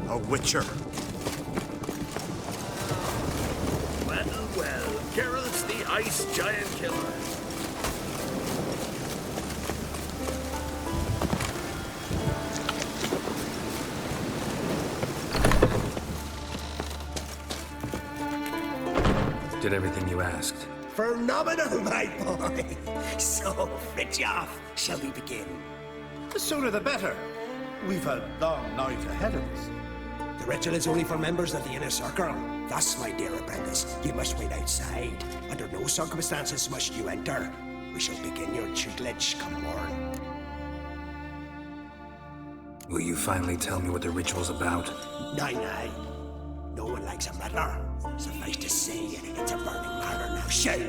A witcher. Well, Geralt's the ice giant killer. Did everything you asked. Phenomenal, my boy. So, Fritjof, shall we begin? The sooner the better. We've a long night ahead of us. The ritual is only for members of the inner circle. Thus, my dear apprentice, you must wait outside. Under no circumstances must you enter. We shall begin your tutelage come morn. Will you finally tell me what the ritual's about? Nay, nay. No one likes a murder. Suffice to say, it's a burning matter now. Shout!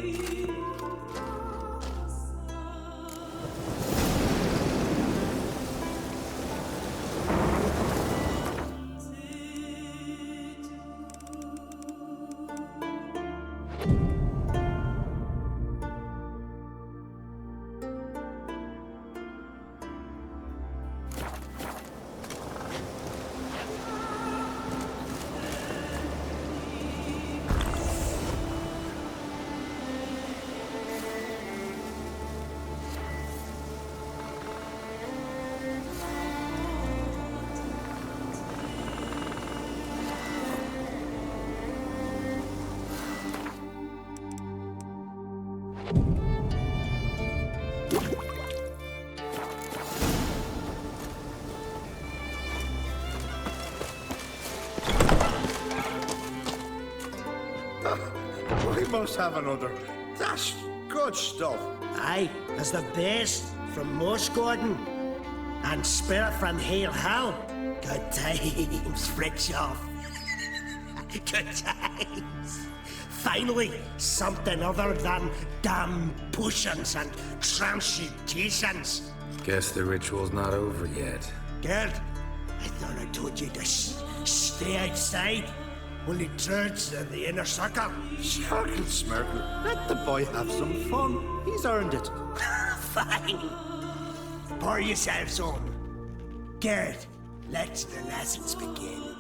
We must have another. That's good stuff. Aye, as the best from Moss Gordon and Spirit from Hale Hell. Good times, Fritjof. Good times. Finally, something other than damn potions and transmutations. Guess the ritual's not over yet. Gert, I thought I told you to stay outside. Only druids in the inner circle. Smirking, smirking. Let the boy have some fun. He's earned it. Fine. Pour yourselves on. Gert, let the lessons begin.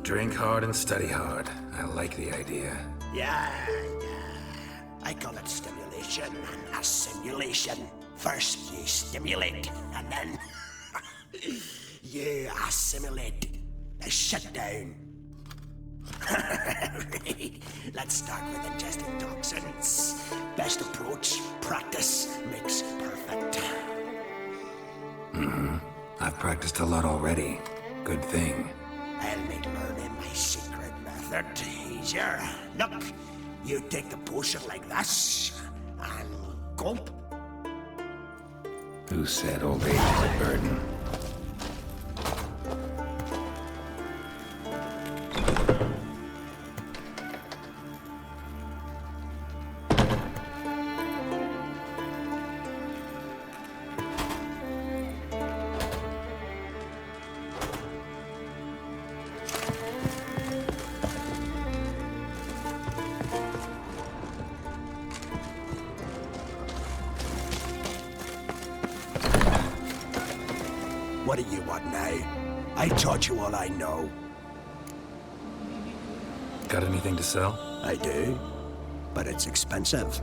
Drink hard and study hard. I like the idea. Yeah. I call it stimulation and assimilation. First you stimulate, and then you assimilate. Now shut down. Let's start with ingesting toxins. Best approach, practice makes perfect. I've practiced a lot already. Good thing. I'll make learning my secret method easier. Look, you take the potion like this, and gulp. Who said old age is a burden? What do you want now? I taught you all I know. Got anything to sell? I do, but it's expensive.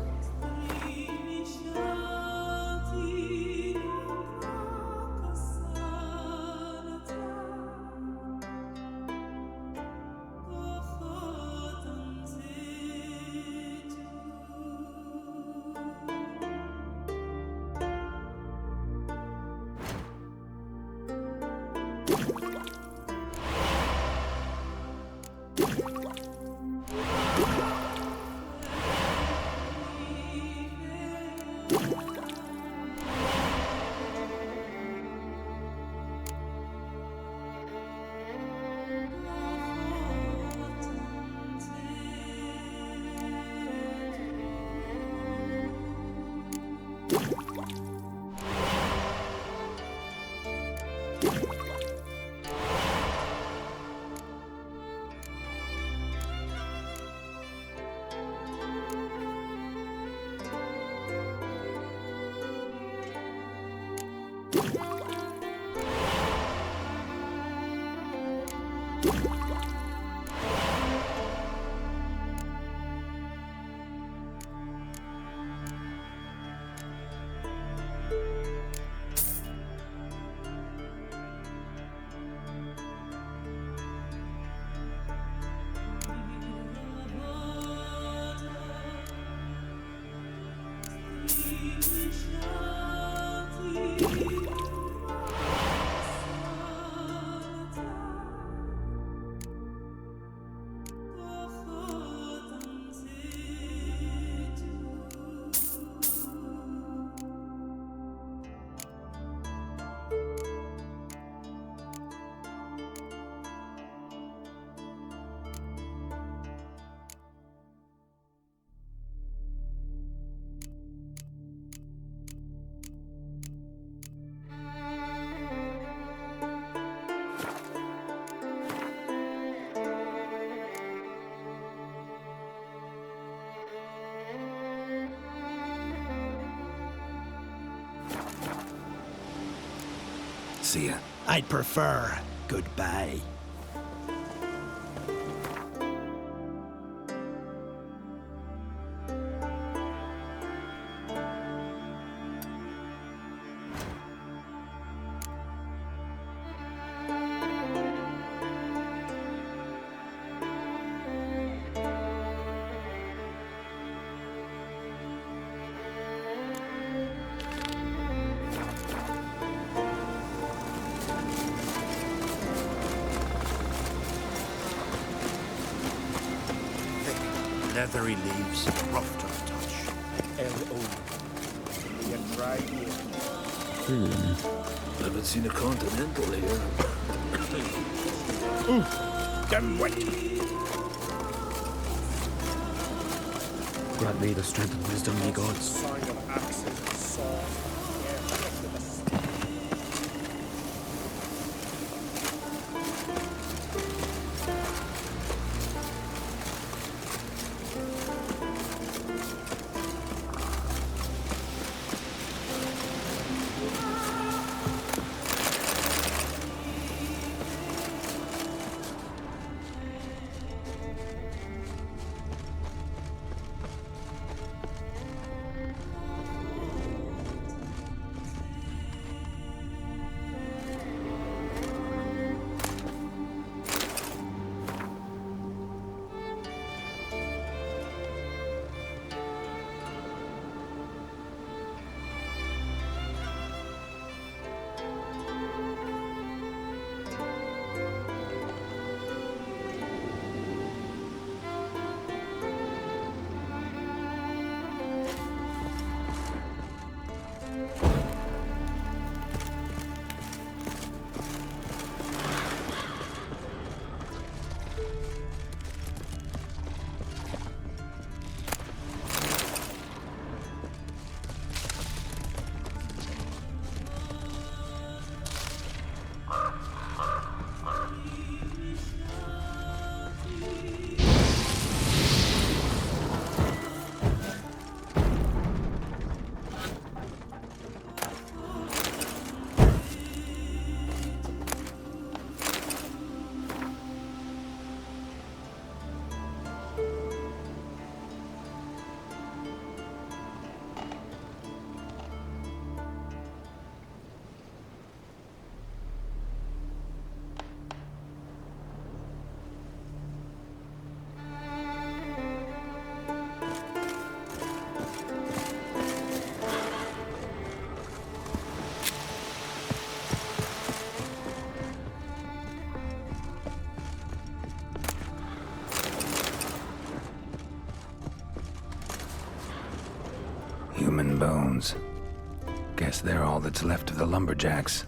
see ya. I'd prefer goodbye. Leathery leaves, rough to the touch. L.O. You try here. Haven't seen a continental here. Damn wet. Grant me the strength and wisdom, ye gods. Sign of axes and saws. Human bones. Guess they're all that's left of the lumberjacks.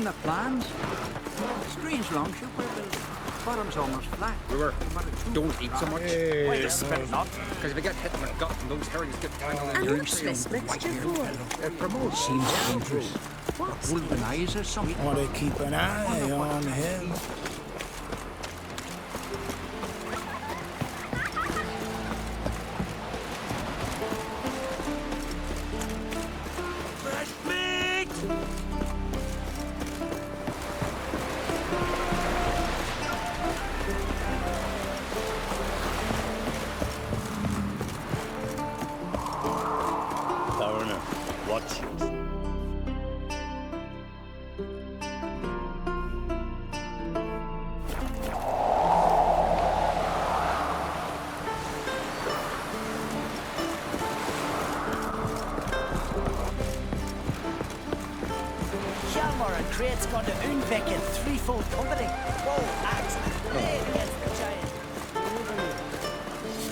seen the plans? Screen's long, shoot, but the bottom's almost flat. Don't eat so much. Why the spit not? Because if you get hit in the gut and those herrings get tangled in your What's this mixture for? It promotes seems dangerous. Womanizer something. Want to keep an eye on him. Coroner, watch it. Hjalmar and Crate's gone to Unvik in threefold company. Whoa, axe laid against the giant.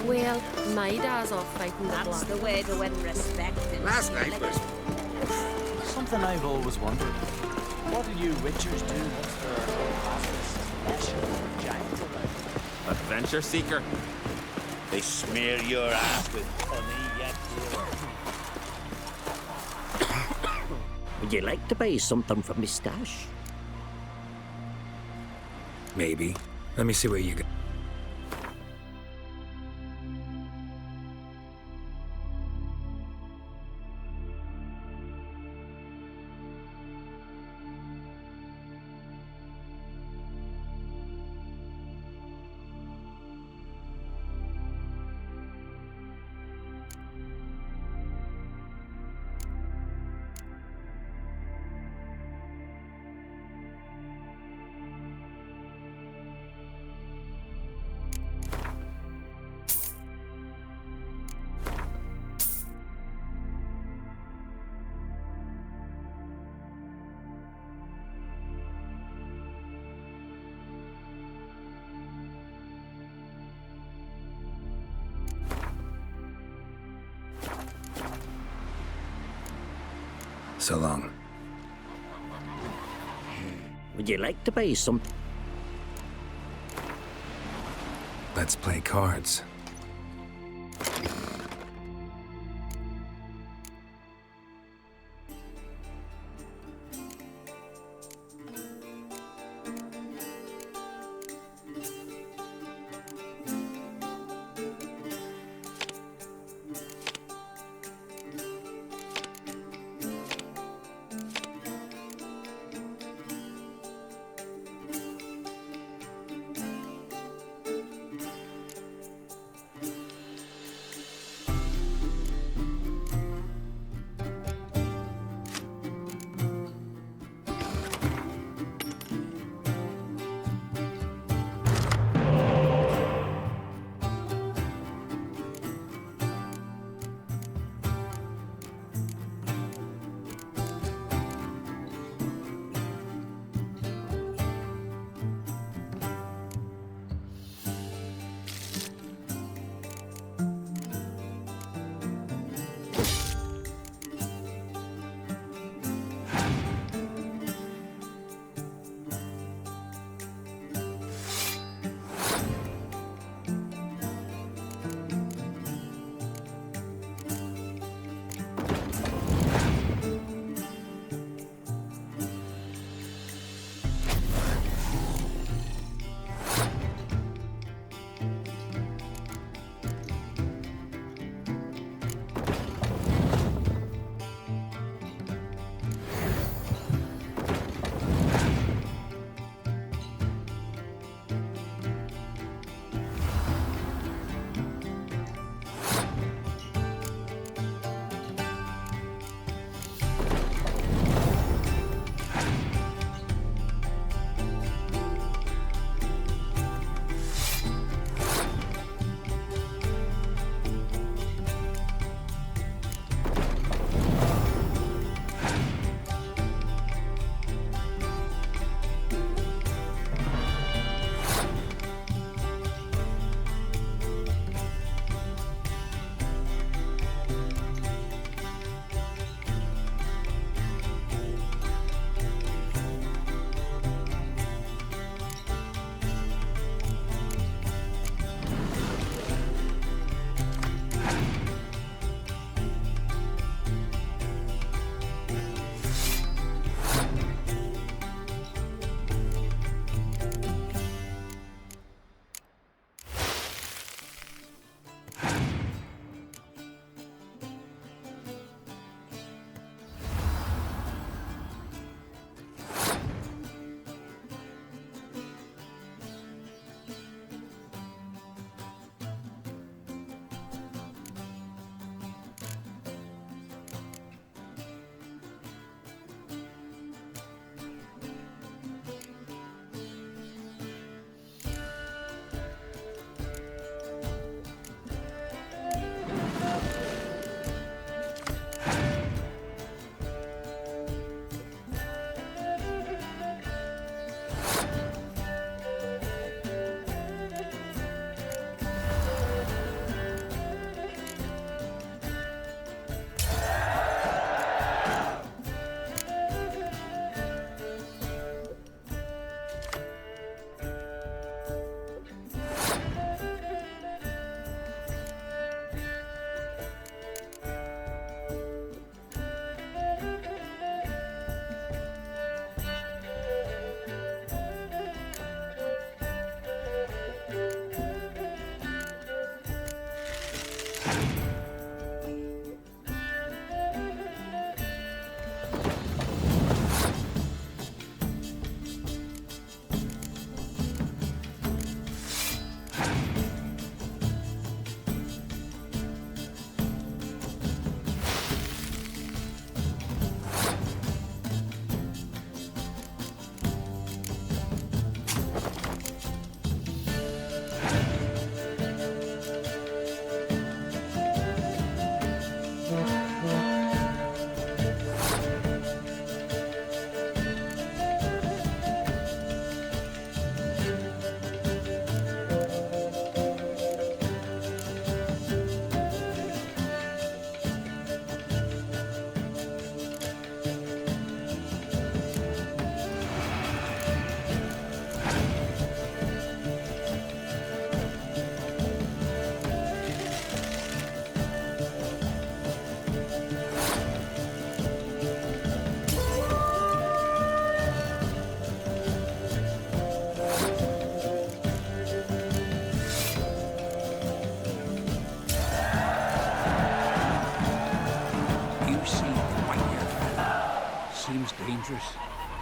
Well, my dad's off fighting the That's block. the way to win respect. in Last night Skellige. was Something I've always wondered. What'll you witchers do once there are no bastards, Leshen, or giants around? Adventure seeker. They smear your ass with honey yet. Would you like to buy something from me stash? Maybe. Let me see what you got. So long. Would you like to buy something? Let's play cards.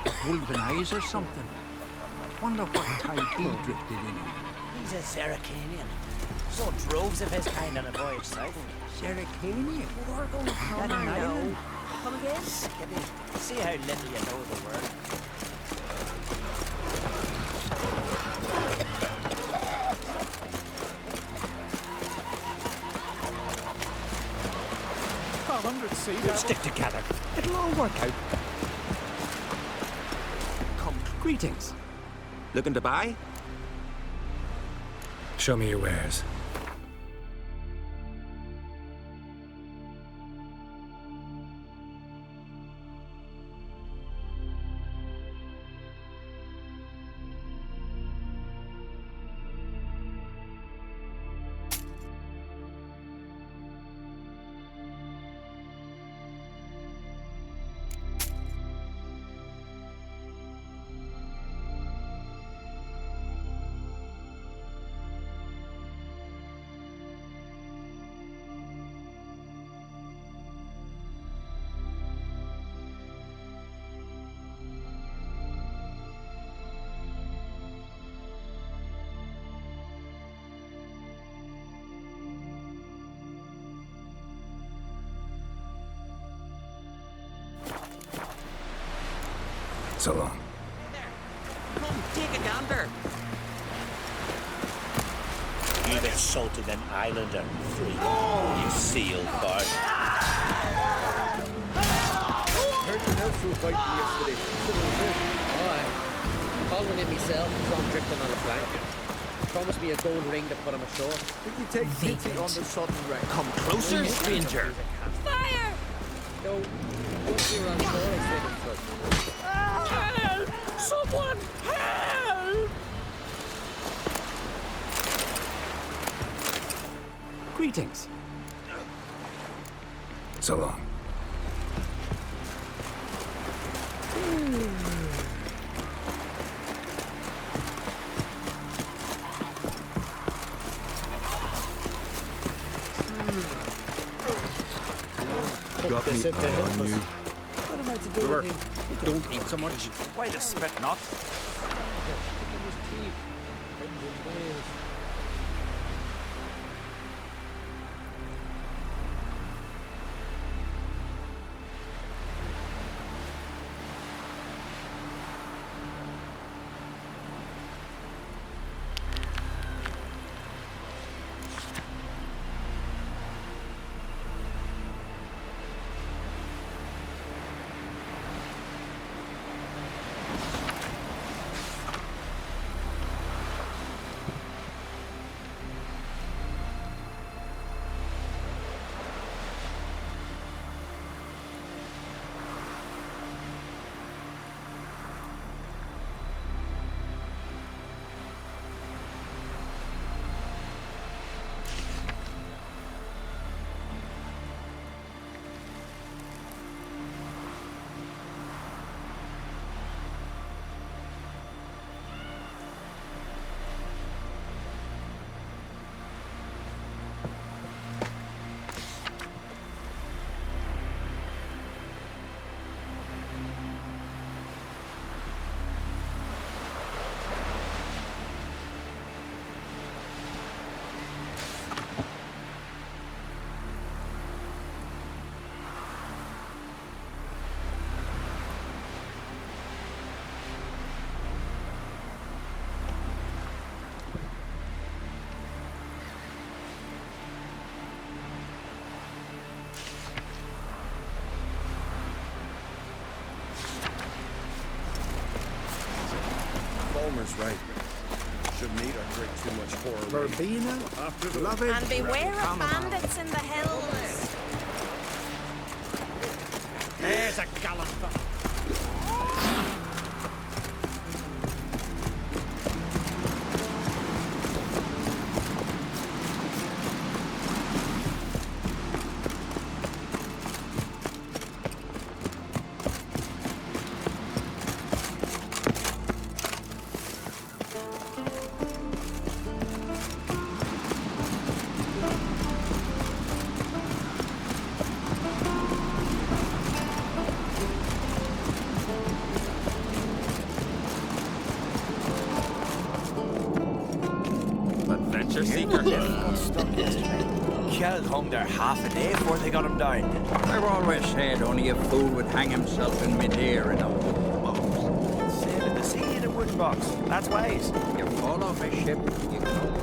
Geforce. Wolven eyes or something. Wonder what tide he drifted in. He's a Seracanian. Saw droves of his kind on a voyage south. Seracanian? We're going to That an island? Come again? Skippy, see how little you know the word. We'll stick together. It'll all work out. Come, greetings. Looking to buy? Show me your wares. So long. Come, take a gander. You've insulted an islander, freak. You seal bard. Heard an elf who fighting yesterday. Aye. Called one in myself, saw him drifting on a plank. Promised me a gold ring to put him ashore. Did you take pity on the sudden wreck? Come closer, stranger. Fire! No, once we were on shore, I said it first. Help! Someone help! Greetings. So long. Got me on you. What am I to do River, with him? don't eat so much. Why the spit not? Bulmer's right. Shouldn't eat or drink too much for a Verbena, beloved. And beware of bandits in the hills. There's a gallant fellow. Witcher Seeker. Got stuck yesterday. Kjeld hung there half a day before they got him down. I've always said only a fool would hang himself in midair in a wood box. Sailing the sea in a wood box. That's wise. You fall off a ship, you know.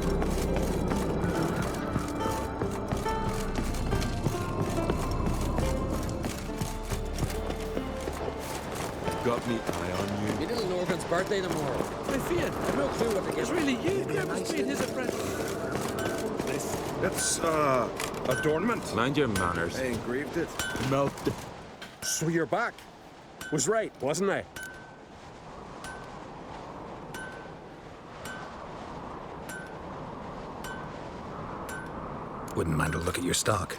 Got me eye on you. Your little Norgan's birthday tomorrow. I fear. I've no clue what to get. It's really you. Grandpa's made his apprentice. It's, adornment. Mind your manners. I engraved it. Melt. So you're back. Was right, wasn't I? Wouldn't mind a look at your stock.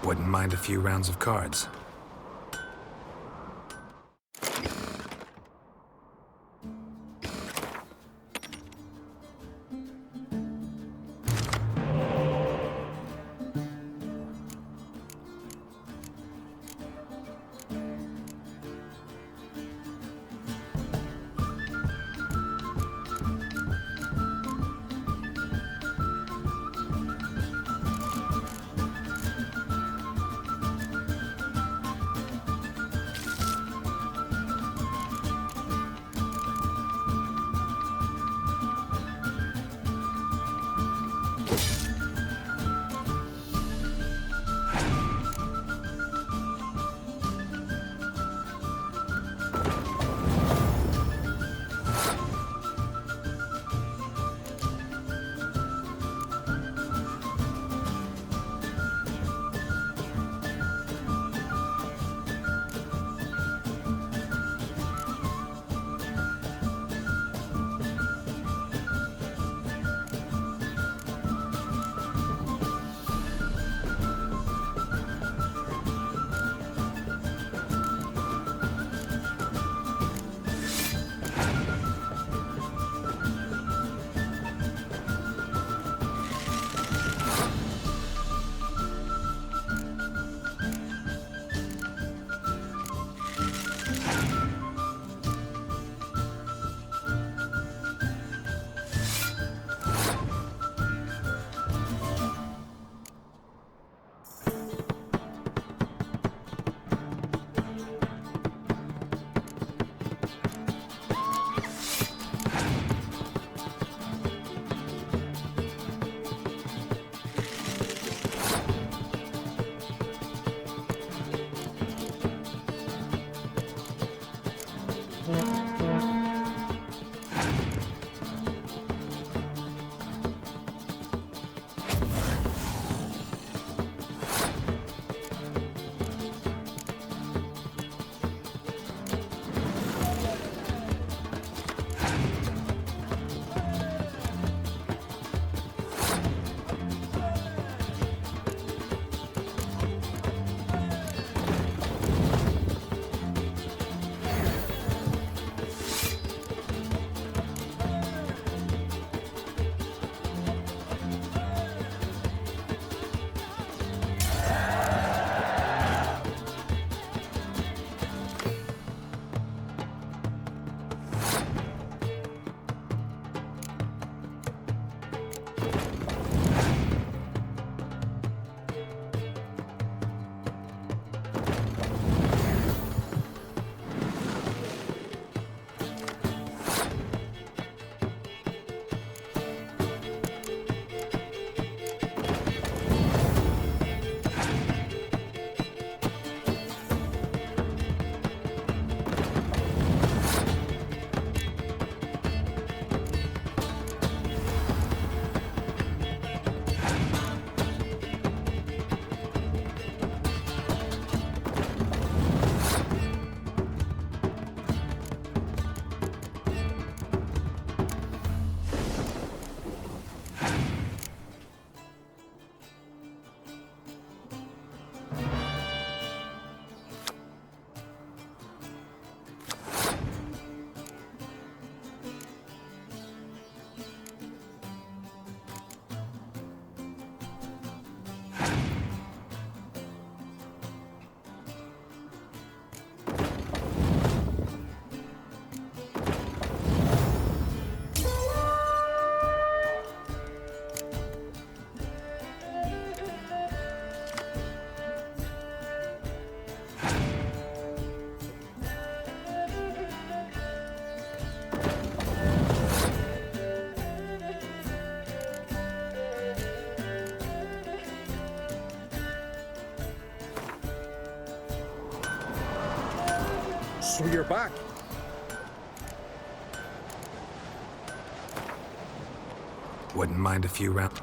Wouldn't mind a few rounds of cards. So you're back. Wouldn't mind a few rounds.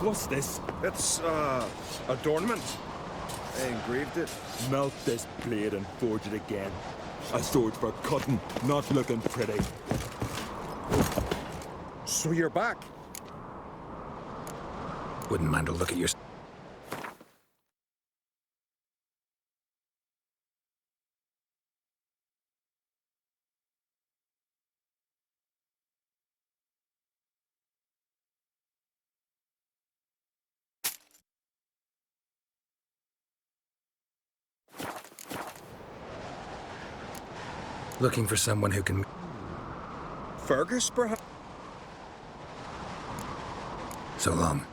What's this? It's, adornment. I engraved it. Melt this blade and forge it again. A sword for cutting, not looking pretty. So you're back? Wouldn't mind a look at your... Looking for someone who can... Fergus, perhaps? So long.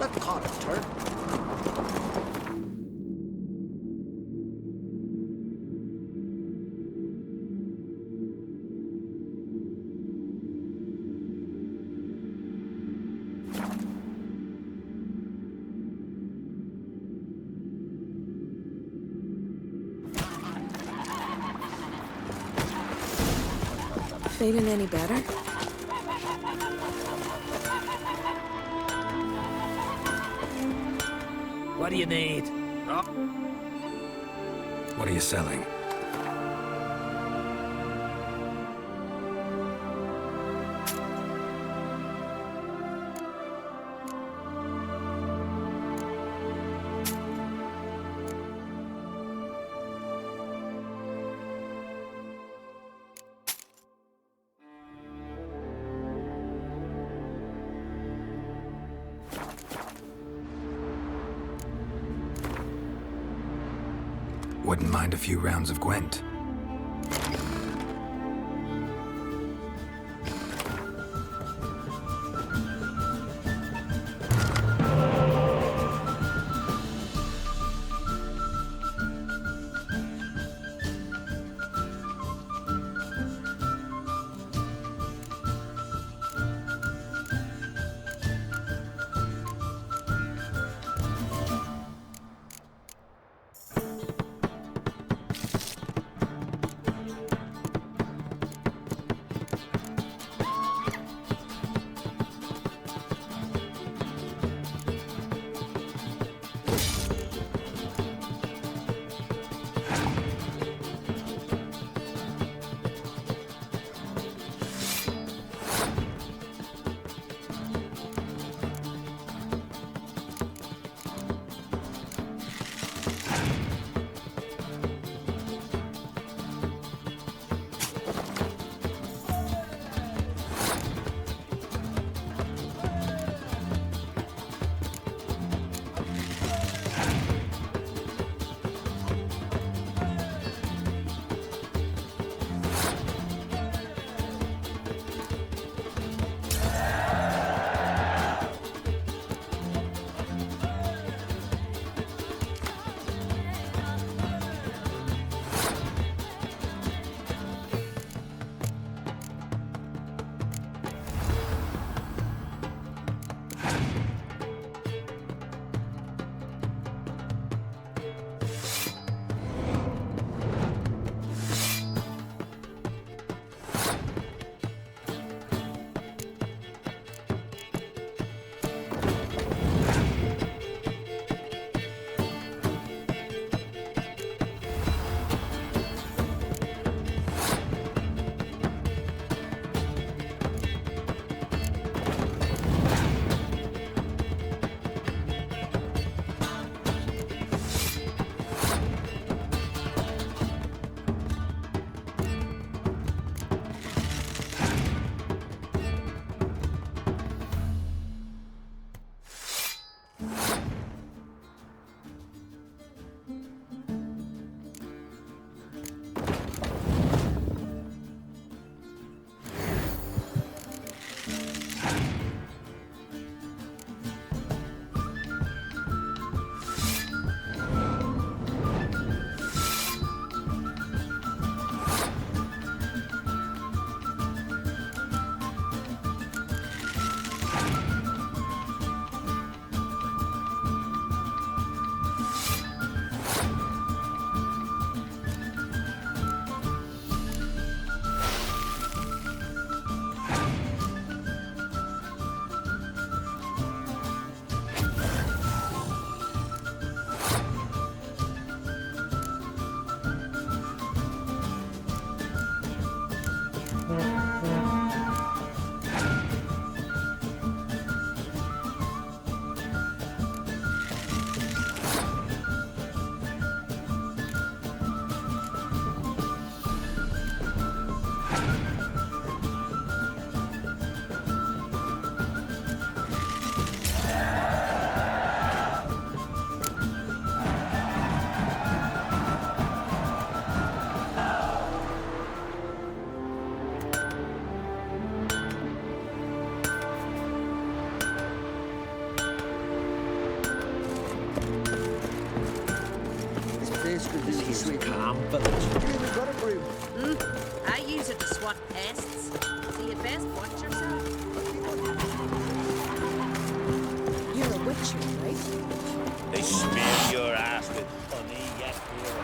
That caught a turn. Feeling any better? What do you need? What are you selling? Wouldn't mind a few rounds of Gwent. damn village. Got a broom? I use it to swat pests. So you'd best watch yourself. You're a witcher, right? They smeared your ass with honey, yes, hero.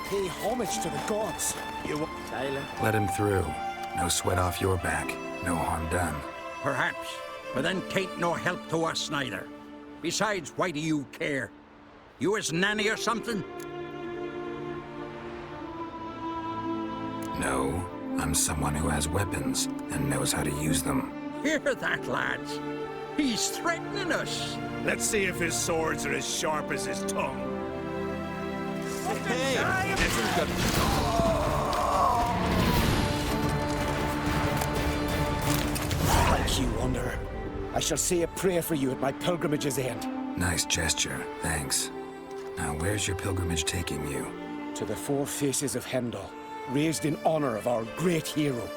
Pay homage to the gods. You silent. Let him through. No sweat off your back. No harm done. Perhaps, but then tain't no help to us neither. Besides, why do you care? You his nanny or something? No, I'm someone who has weapons and knows how to use them. Hear that, lads? He's threatening us. Let's see if his swords are as sharp as his tongue. Hey, this is good. Thank you, Wanderer. I shall say a prayer for you at my pilgrimage's end. Nice gesture, thanks. Now, where's your pilgrimage taking you? To the four faces of Hendel, raised in honor of our great hero.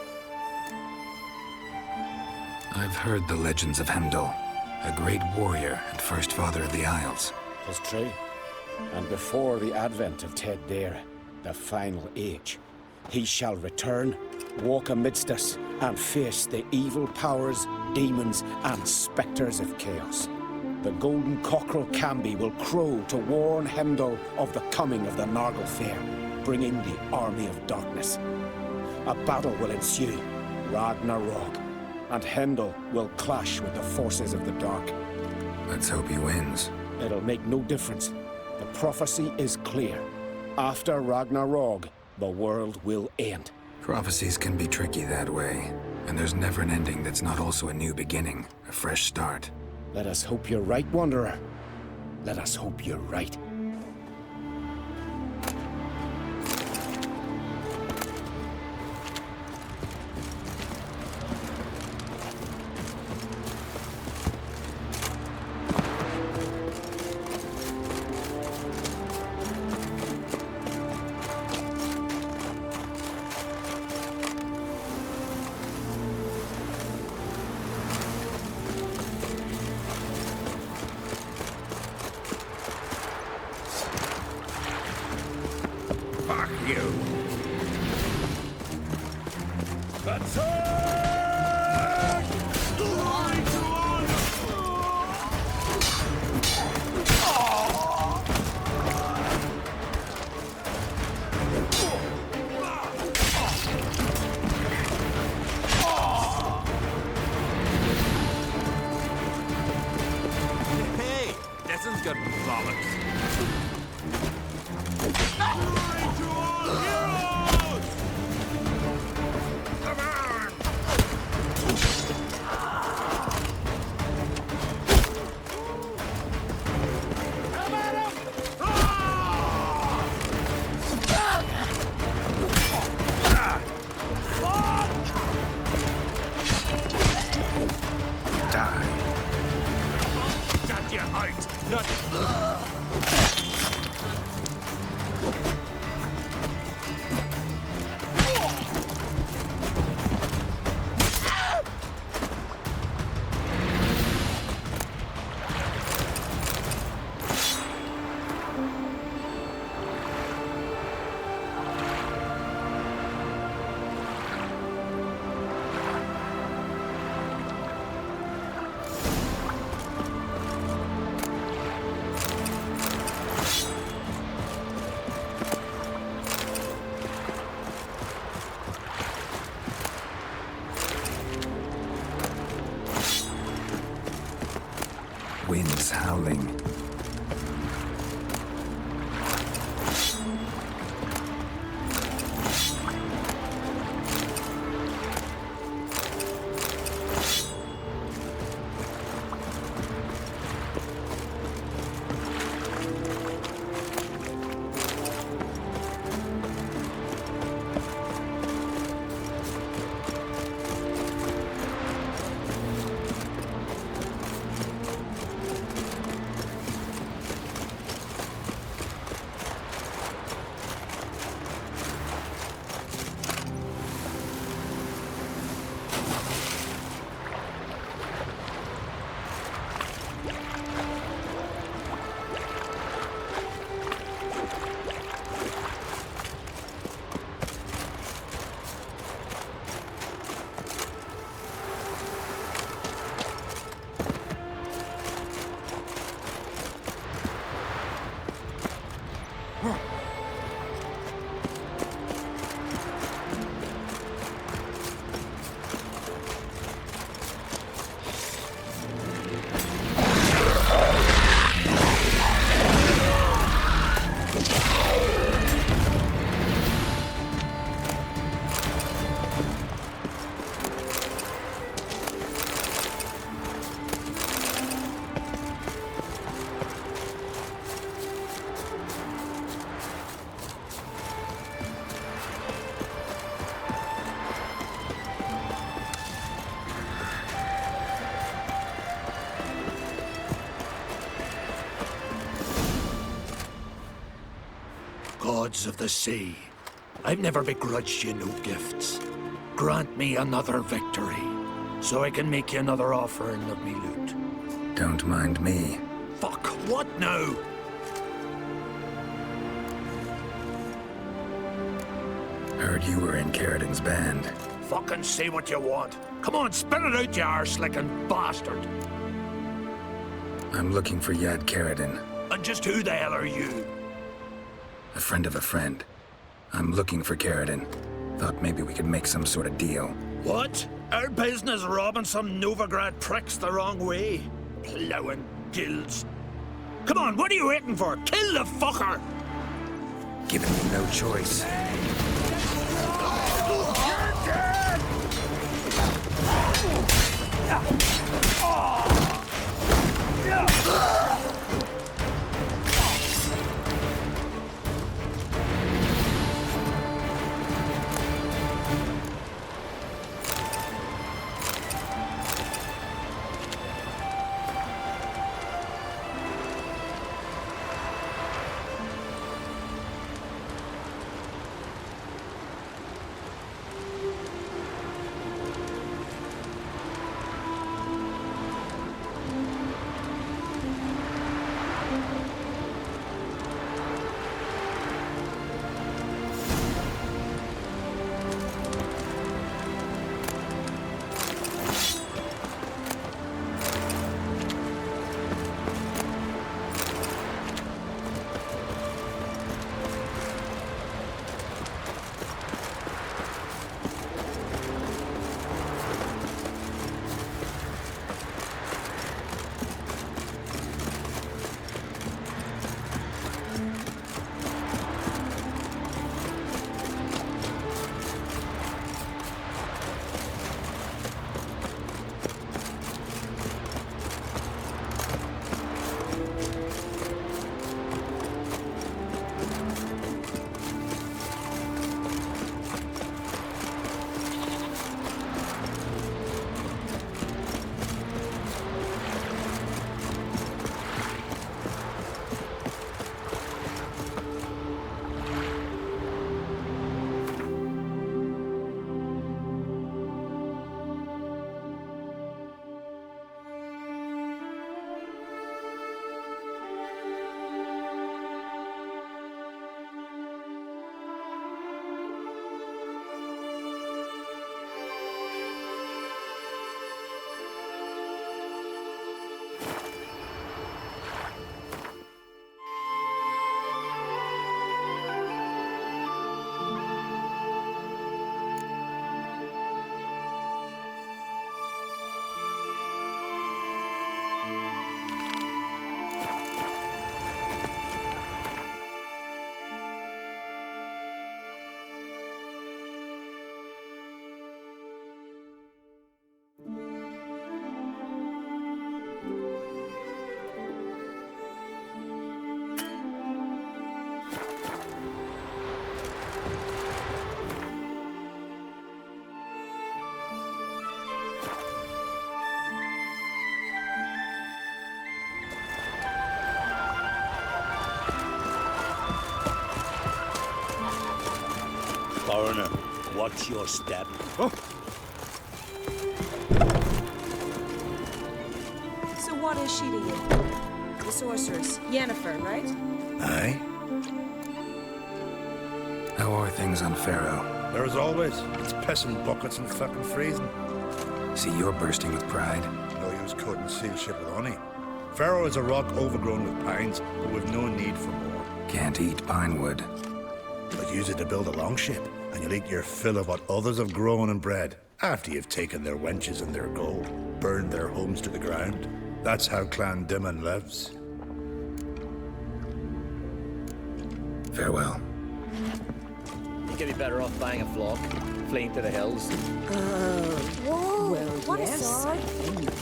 I've heard the legends of Hendel, a great warrior and first father of the Isles. 'Tis true. And before the advent of Ted Dare, the final age, he shall return, walk amidst us, and face the evil powers, demons, and spectres of chaos. The golden cockerel Camby will crow to warn Heimdall of the coming of the Nargle Fair, bringing the army of darkness. A battle will ensue, Ragnarok, and Heimdall will clash with the forces of the dark. Let's hope he wins. It'll make no difference. The prophecy is clear. After Ragnarok, the world will end. Prophecies can be tricky that way, and there's never an ending that's not also a new beginning, a fresh start. Let us hope you're right, Wanderer. Let us hope you're right. Winds howling. Gods of the sea, I've never begrudged you no gifts. Grant me another victory, so I can make you another offering of me loot. Don't mind me. Fuck, what now? Heard you were in Caridin's band. Fucking say what you want. Come on, spit it out, you arse-licking bastard. I'm looking for Yad Caridin. And just who the hell are you? A friend of a friend. I'm looking for Caridin. Thought maybe we could make some sort of deal. What? Our business robbing some Novigrad pricks the wrong way? Plowing guilds. Come on, what are you waiting for? Kill the fucker! Giving me no choice. Foreigner, watch your step. So what is she to you? The sorceress. Yennefer, right? Aye. How are things on Pharaoh? There as always. It's pissing buckets and fucking freezing. See, you're bursting with pride. No use cutting seal shit with honey. Pharaoh is a rock overgrown with pines, but we've no need for more. Can't eat pine wood. But use it to build a longship, and you'll eat your fill of what others have grown and bred, after you've taken their wenches and their gold, burned their homes to the ground. That's how Clan Dimon lives. Farewell. Think you'd be better off buying a flock, fleeing to the hills. Whoa! Well, What yes. a sword!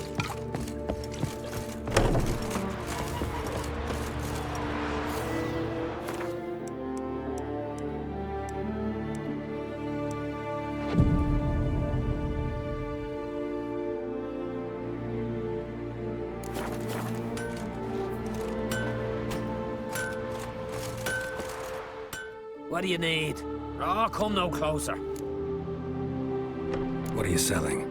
What do you need? Oh, come no closer. What are you selling?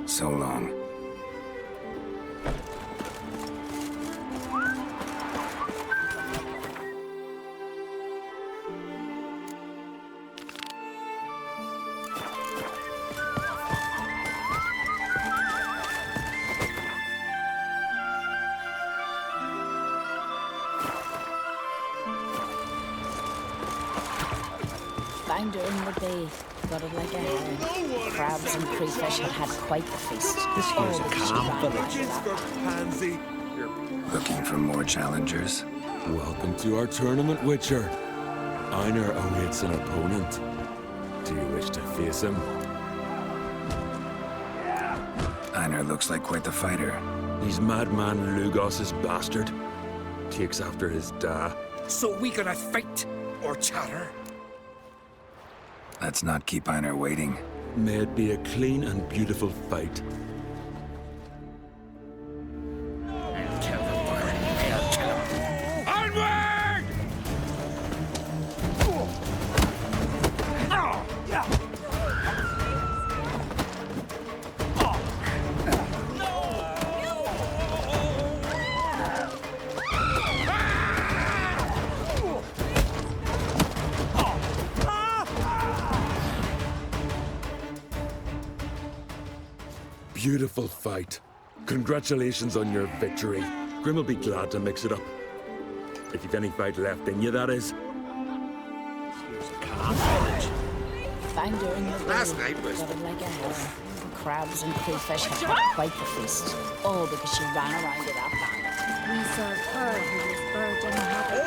So long. Found her in the bay. Got it like a herring. Crabs and crayfish had quite the feast. This here's a calm Pansy. Looking for more challengers? Welcome to our tournament, Witcher. Einar awaits an opponent. Do you wish to face him? Einar looks like quite the fighter. He's madman Lugos's bastard. Takes after his da. So we gonna fight or chatter? Let's not keep Einar waiting. May it be a clean and beautiful fight. Onward! Beautiful fight. Congratulations on your victory. Grim will be glad to mix it up. If you've any fight left in you, that is. Found her in the bay. Last night was- Got it like a herring. Crabs and crayfish had quite the feast. All because she ran around with that bandit. We served her who was bird and happy.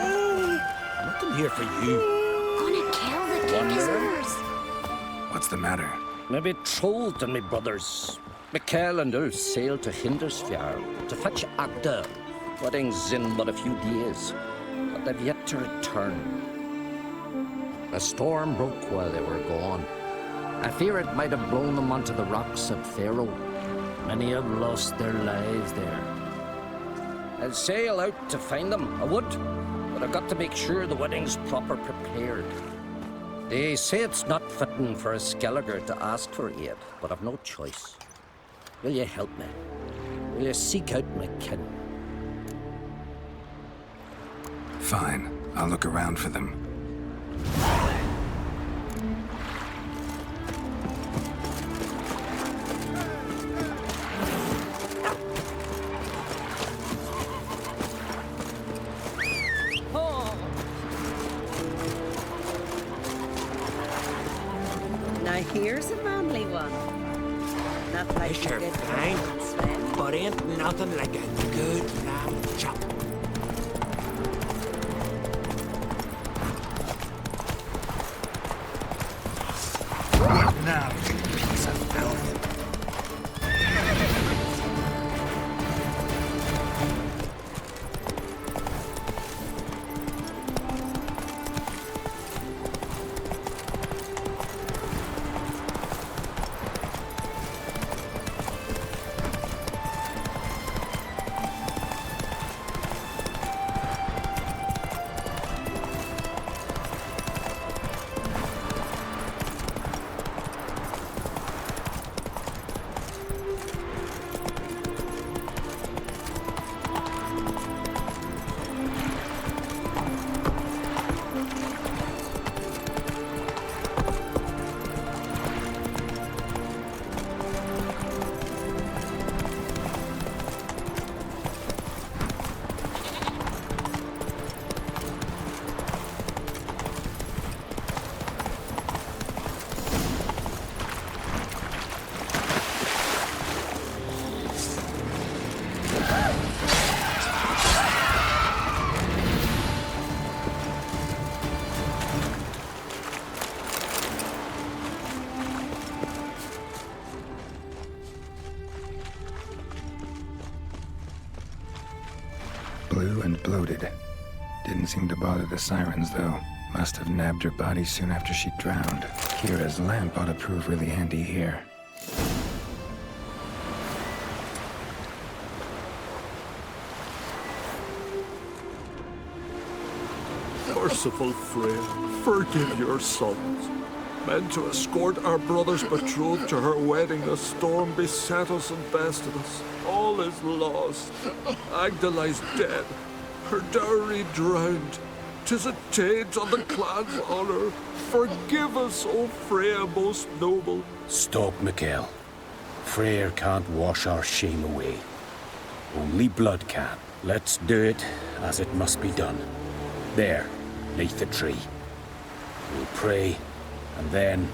Nothing here for you. Gonna kill the kickers. What's the matter? Maybe Trolled and me brothers, Mikkel and Ulf sailed to Hindersfjord to fetch Agda. Wedding's in but a few days, but they've yet to return. A storm broke while they were gone. I fear it might have blown them onto the rocks at Faroe. Many have lost their lives there. I'd sail out to find them, I would, but I've got to make sure the wedding's proper prepared. They say it's not fitting for a Skellige to ask for aid, but I've no choice. Will you help me? Will you seek out my kin? Fine. I'll look around for them. Now here's a manly one. Not like It's you her did fine, Sven. but ain't nothing like a good lamb chop. What now, you piece of filth? Blue and bloated. Didn't seem to bother the sirens, though. Must have nabbed her body soon after she drowned. Kira's lamp ought to prove really handy here. Merciful Freya, forgive your sons. Meant to escort our brother's betrothed to her wedding, a storm beset us and bested us. All is lost. Agdala's dead, her dowry drowned. 'Tis a taint on the clan's honor. Forgive us, O Freya most noble. Stop, Mikael. Freyr can't wash our shame away. Only blood can. Let's do it as it must be done. There, neath the tree. We'll pray, and then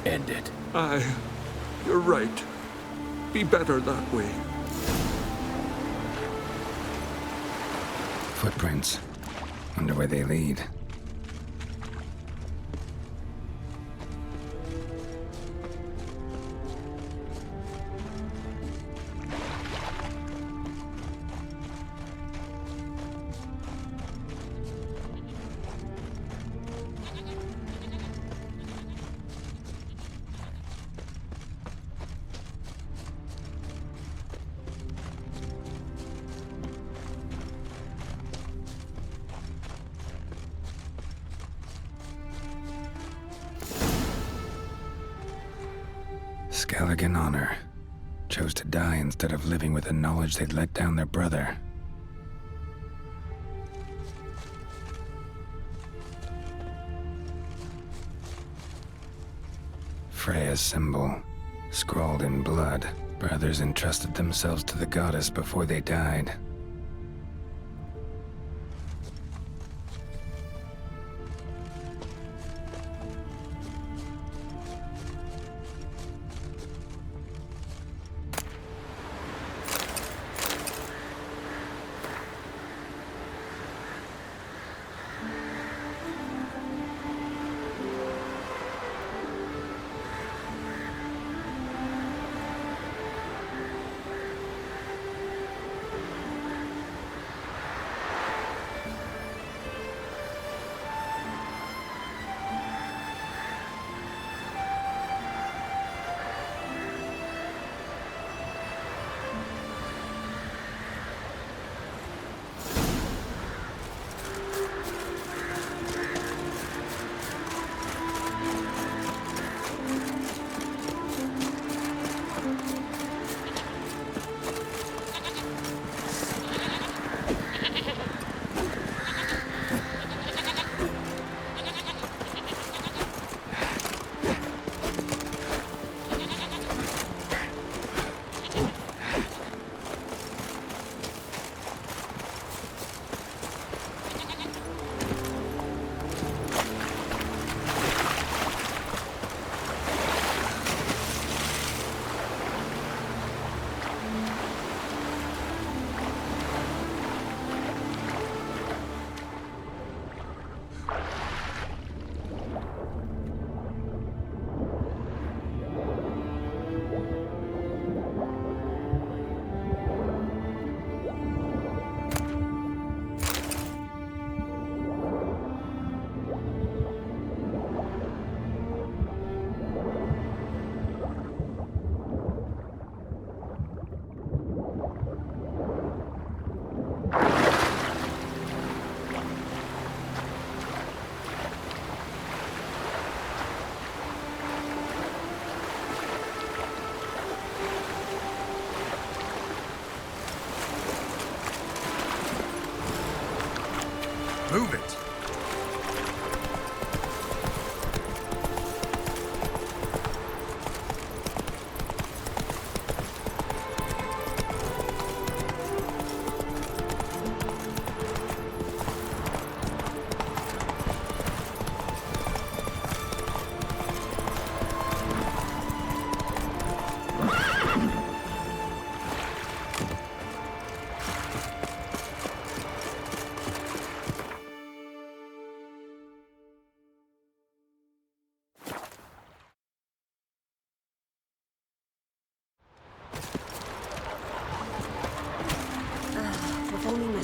end it. Aye, you're right. Be better that way. Footprints. Wonder where they lead. Skellige honor. Chose to die instead of living with the knowledge they'd let down their brother. Freya's symbol, scrawled in blood. Brothers entrusted themselves to the goddess before they died.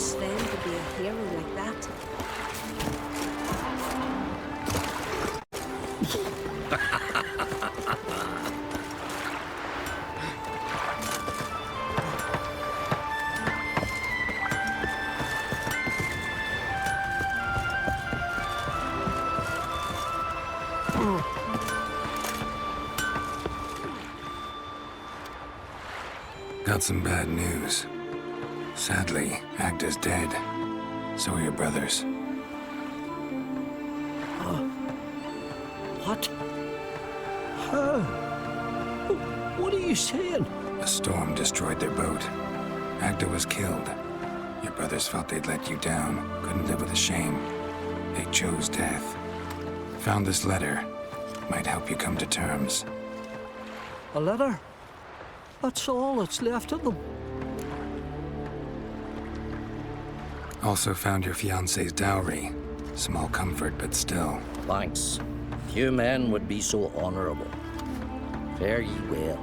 Sven to be a hero like that. Got some bad news. Sadly, Agda's dead. So are your brothers. What? How? What are you saying? A storm destroyed their boat. Agda was killed. Your brothers felt they'd let you down, couldn't live with the shame. They chose death. Found this letter. Might help you come to terms. A letter? That's all that's left of them. Also found your fiancé's dowry. Small comfort, but still. Thanks. Few men would be so honorable. Fare ye well.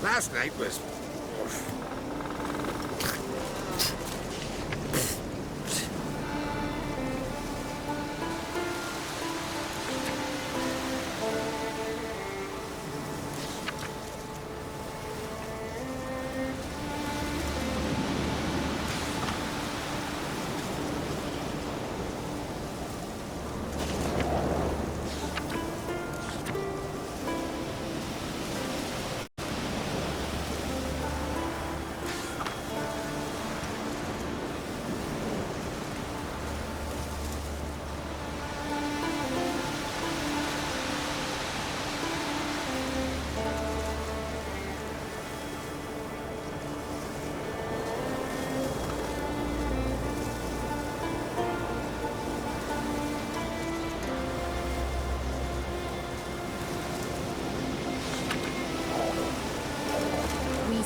Last night was...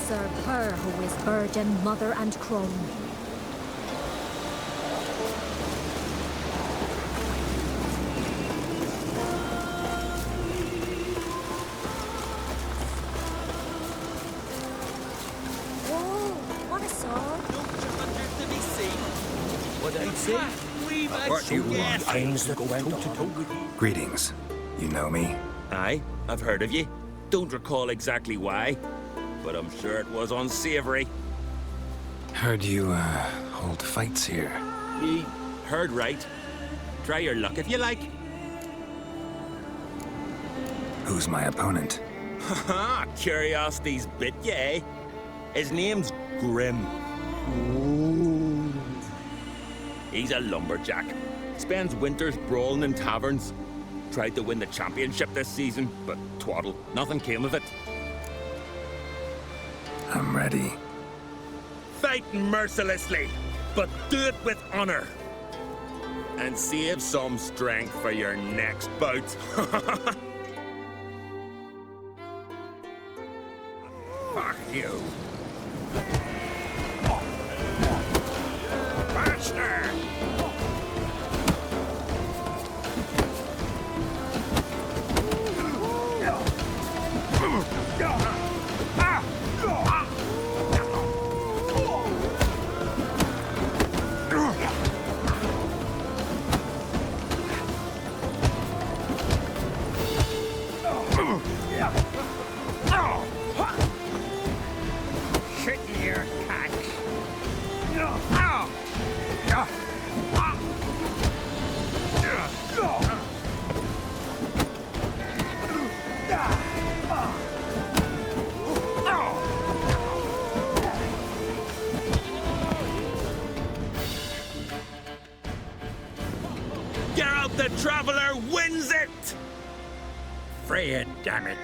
Serve her who is virgin, mother, and crone. Whoa, what a sword! What I'd say? What you want? Things that went on. Greetings. You know me? Aye, I've heard of you. Don't recall exactly why, but I'm sure it was unsavory. Heard you, hold fights here. Ye heard right. Try your luck if you like. Who's my opponent? Haha, curiosity's bit you, eh? His name's Grim. Ooh. He's a lumberjack. Spends winters brawling in taverns. Tried to win the championship this season, but twaddle, nothing came of it. I'm ready. Fight mercilessly, but do it with honor. And save some strength for your next bout. Fuck you. Bastard! Shit in your catch. the Traveller wins it! Freya, damn it.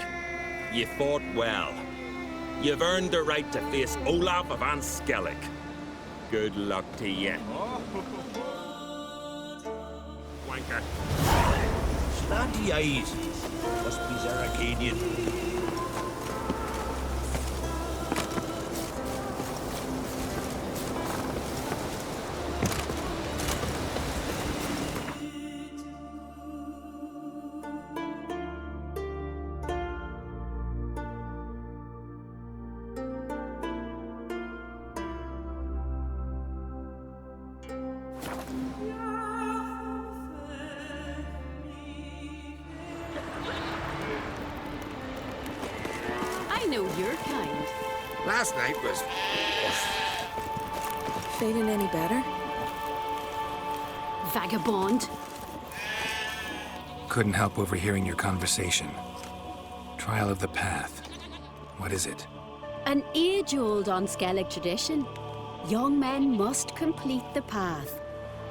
You fought well. You've earned the right to face Olaf of Skellige. Good luck to you. Wanker. Slanty eyes. Must be Zaracanian. I know your kind. Last night was... Feeling any better? Vagabond. Couldn't help overhearing your conversation. Trial of the Path. What is it? An age-old Skellige tradition. Young men must complete the path.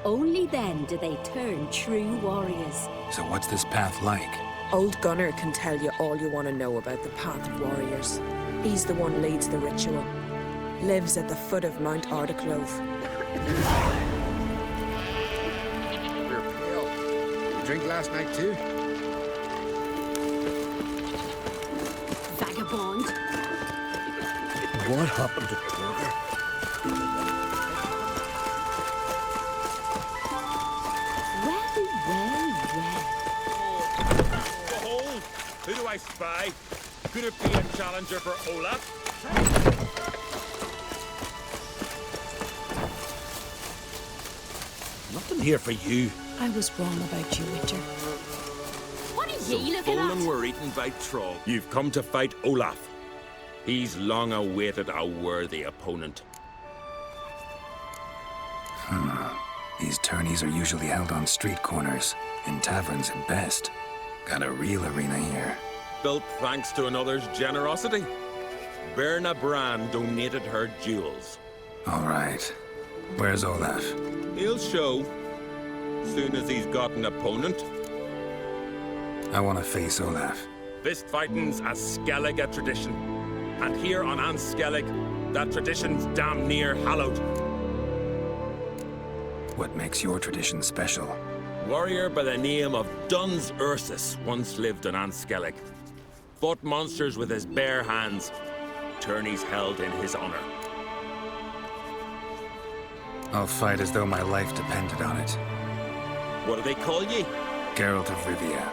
Only then do they turn true warriors. So what's this path like? Old Gunnar can tell you all you want to know about the Path of Warriors. He's the one leads the ritual. Lives at the foot of Mount Ardaclove. We're pale. You drink last night too? Vagabond. What happened to Clover? Behold, who do I spy? Could it be a challenger for Olaf? Nothing here for you. I was wrong about you, Witcher. What are you looking Velen at? were eaten by troll. You've come to fight Olaf. He's long awaited a worthy opponent. These tourneys are usually held on street corners, in taverns at best. Got a real arena here. Built thanks to another's generosity. Berna Brand donated her jewels. All right. Where's Olaf? He'll show. Soon as he's got an opponent. I want to face Olaf. Fist fighting's a Skellige tradition. And here on Skellige, that tradition's damn near hallowed. What makes your tradition special? Warrior by the name of Duns Ursus once lived on Skellige. Fought monsters with his bare hands. Tourneys held in his honor. I'll fight as though my life depended on it. What do they call ye? Geralt of Rivia.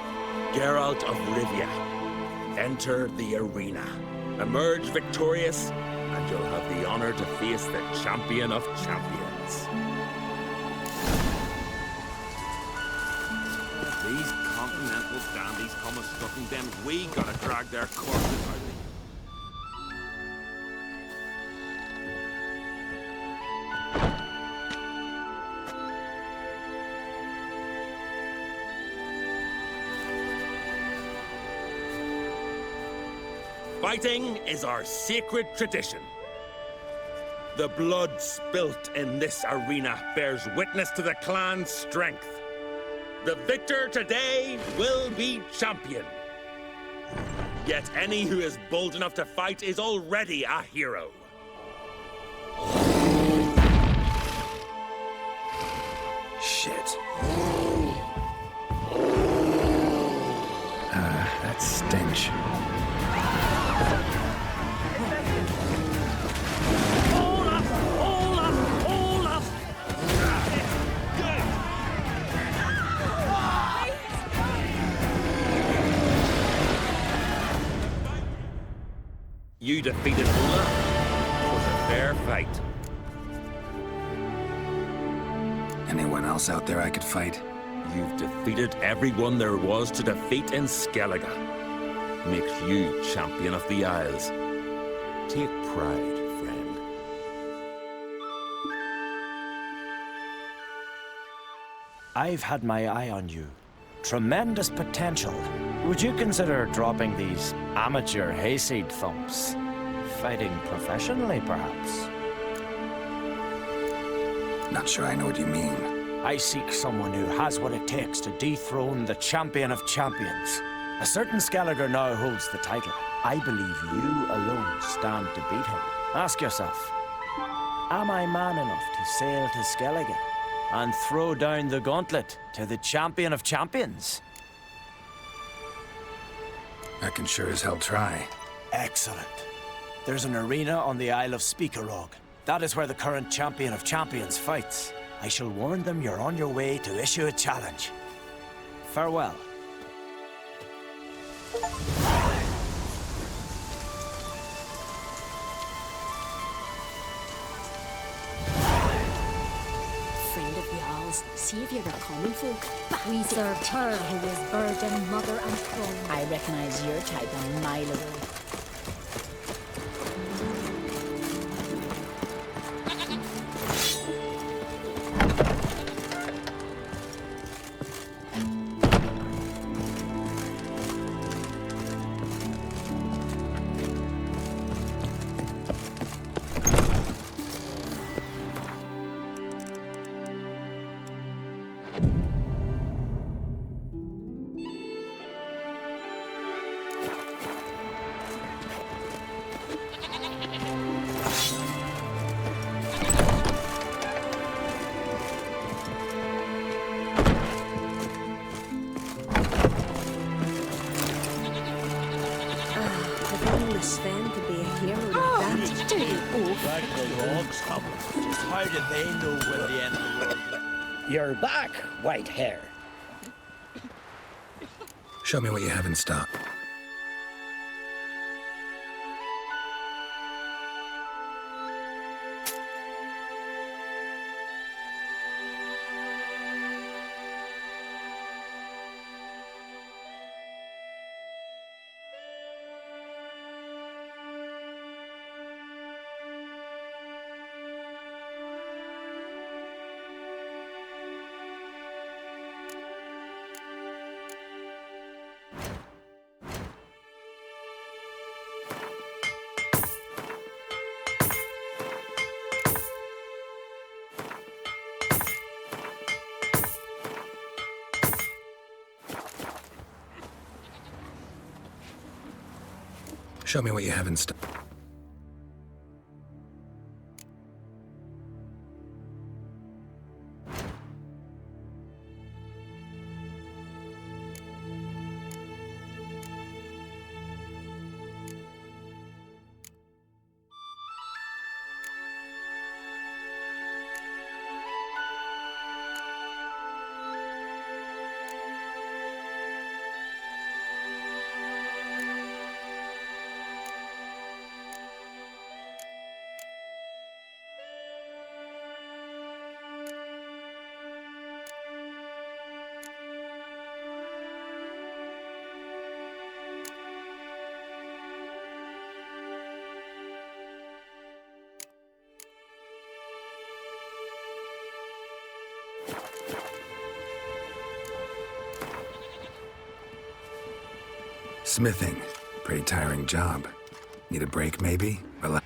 Geralt of Rivia. Enter the arena. Emerge victorious, and you'll have the honor to face the champion of champions. These continental dandies come a-stuffing them. We gotta drag their corpses out. Fighting is our sacred tradition. The blood spilt in this arena bears witness to the clan's strength. The victor today will be champion. Yet any who is bold enough to fight is already a hero. Shit. That stench. You defeated Olaf. It was a fair fight. Anyone else out there I could fight? You've defeated everyone there was to defeat in Skellige. Makes you champion of the Isles. Take pride, friend. I've had my eye on you. Tremendous potential. Would you consider dropping these amateur hayseed thumps? Fighting professionally, perhaps? Not sure I know what you mean. I seek someone who has what it takes to dethrone the champion of champions. A certain Skellige now holds the title. I believe you alone stand to beat him. Ask yourself, am I man enough to sail to Skellige and throw down the gauntlet to the champion of champions? I can sure as hell try. Excellent. There's an arena on the Isle of Speakerog. That is where the current champion of champions fights. I shall warn them you're on your way to issue a challenge. Farewell. Friend of Jarl's, savior of common folk. We serve her who is virgin, mother, and crone. I recognize your type a mile away. Sven could be a hero like that. Do you both? Like the logs, Goblin. Just how do they know when the end of the world? You're back, white hair. Show me what you have in stock. Show me what you have in stock. Smithing. Pretty tiring job. Need a break, maybe? Relax.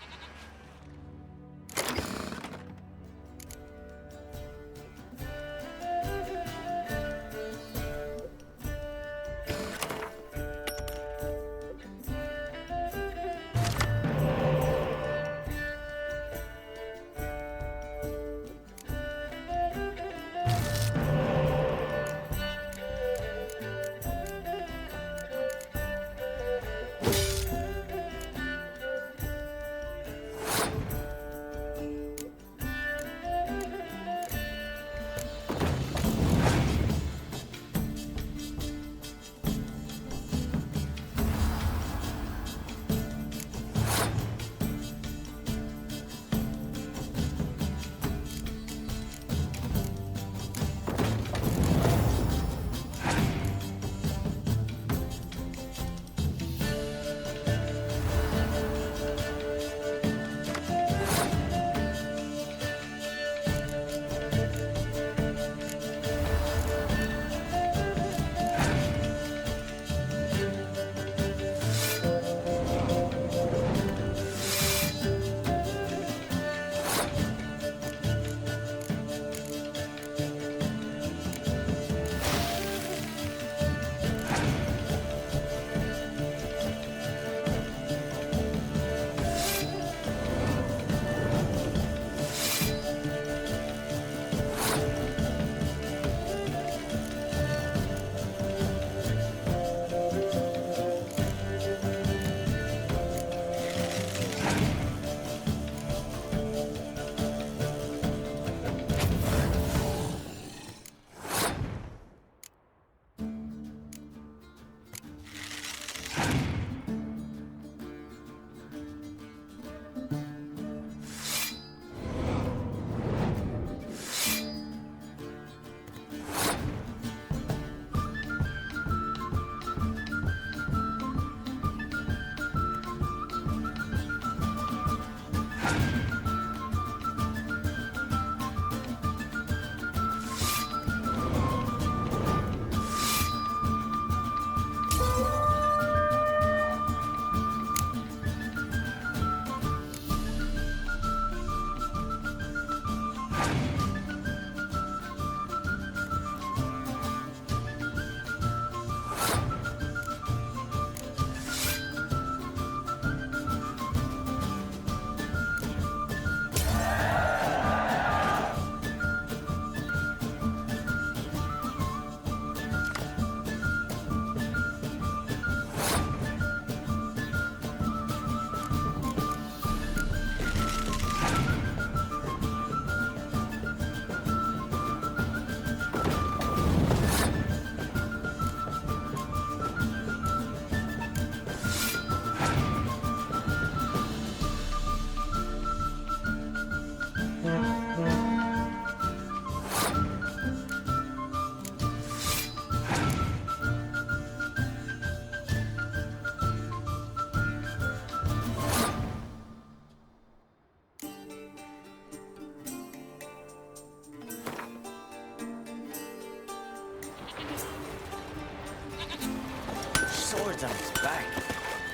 swords on his back.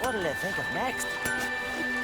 What'll they think of next?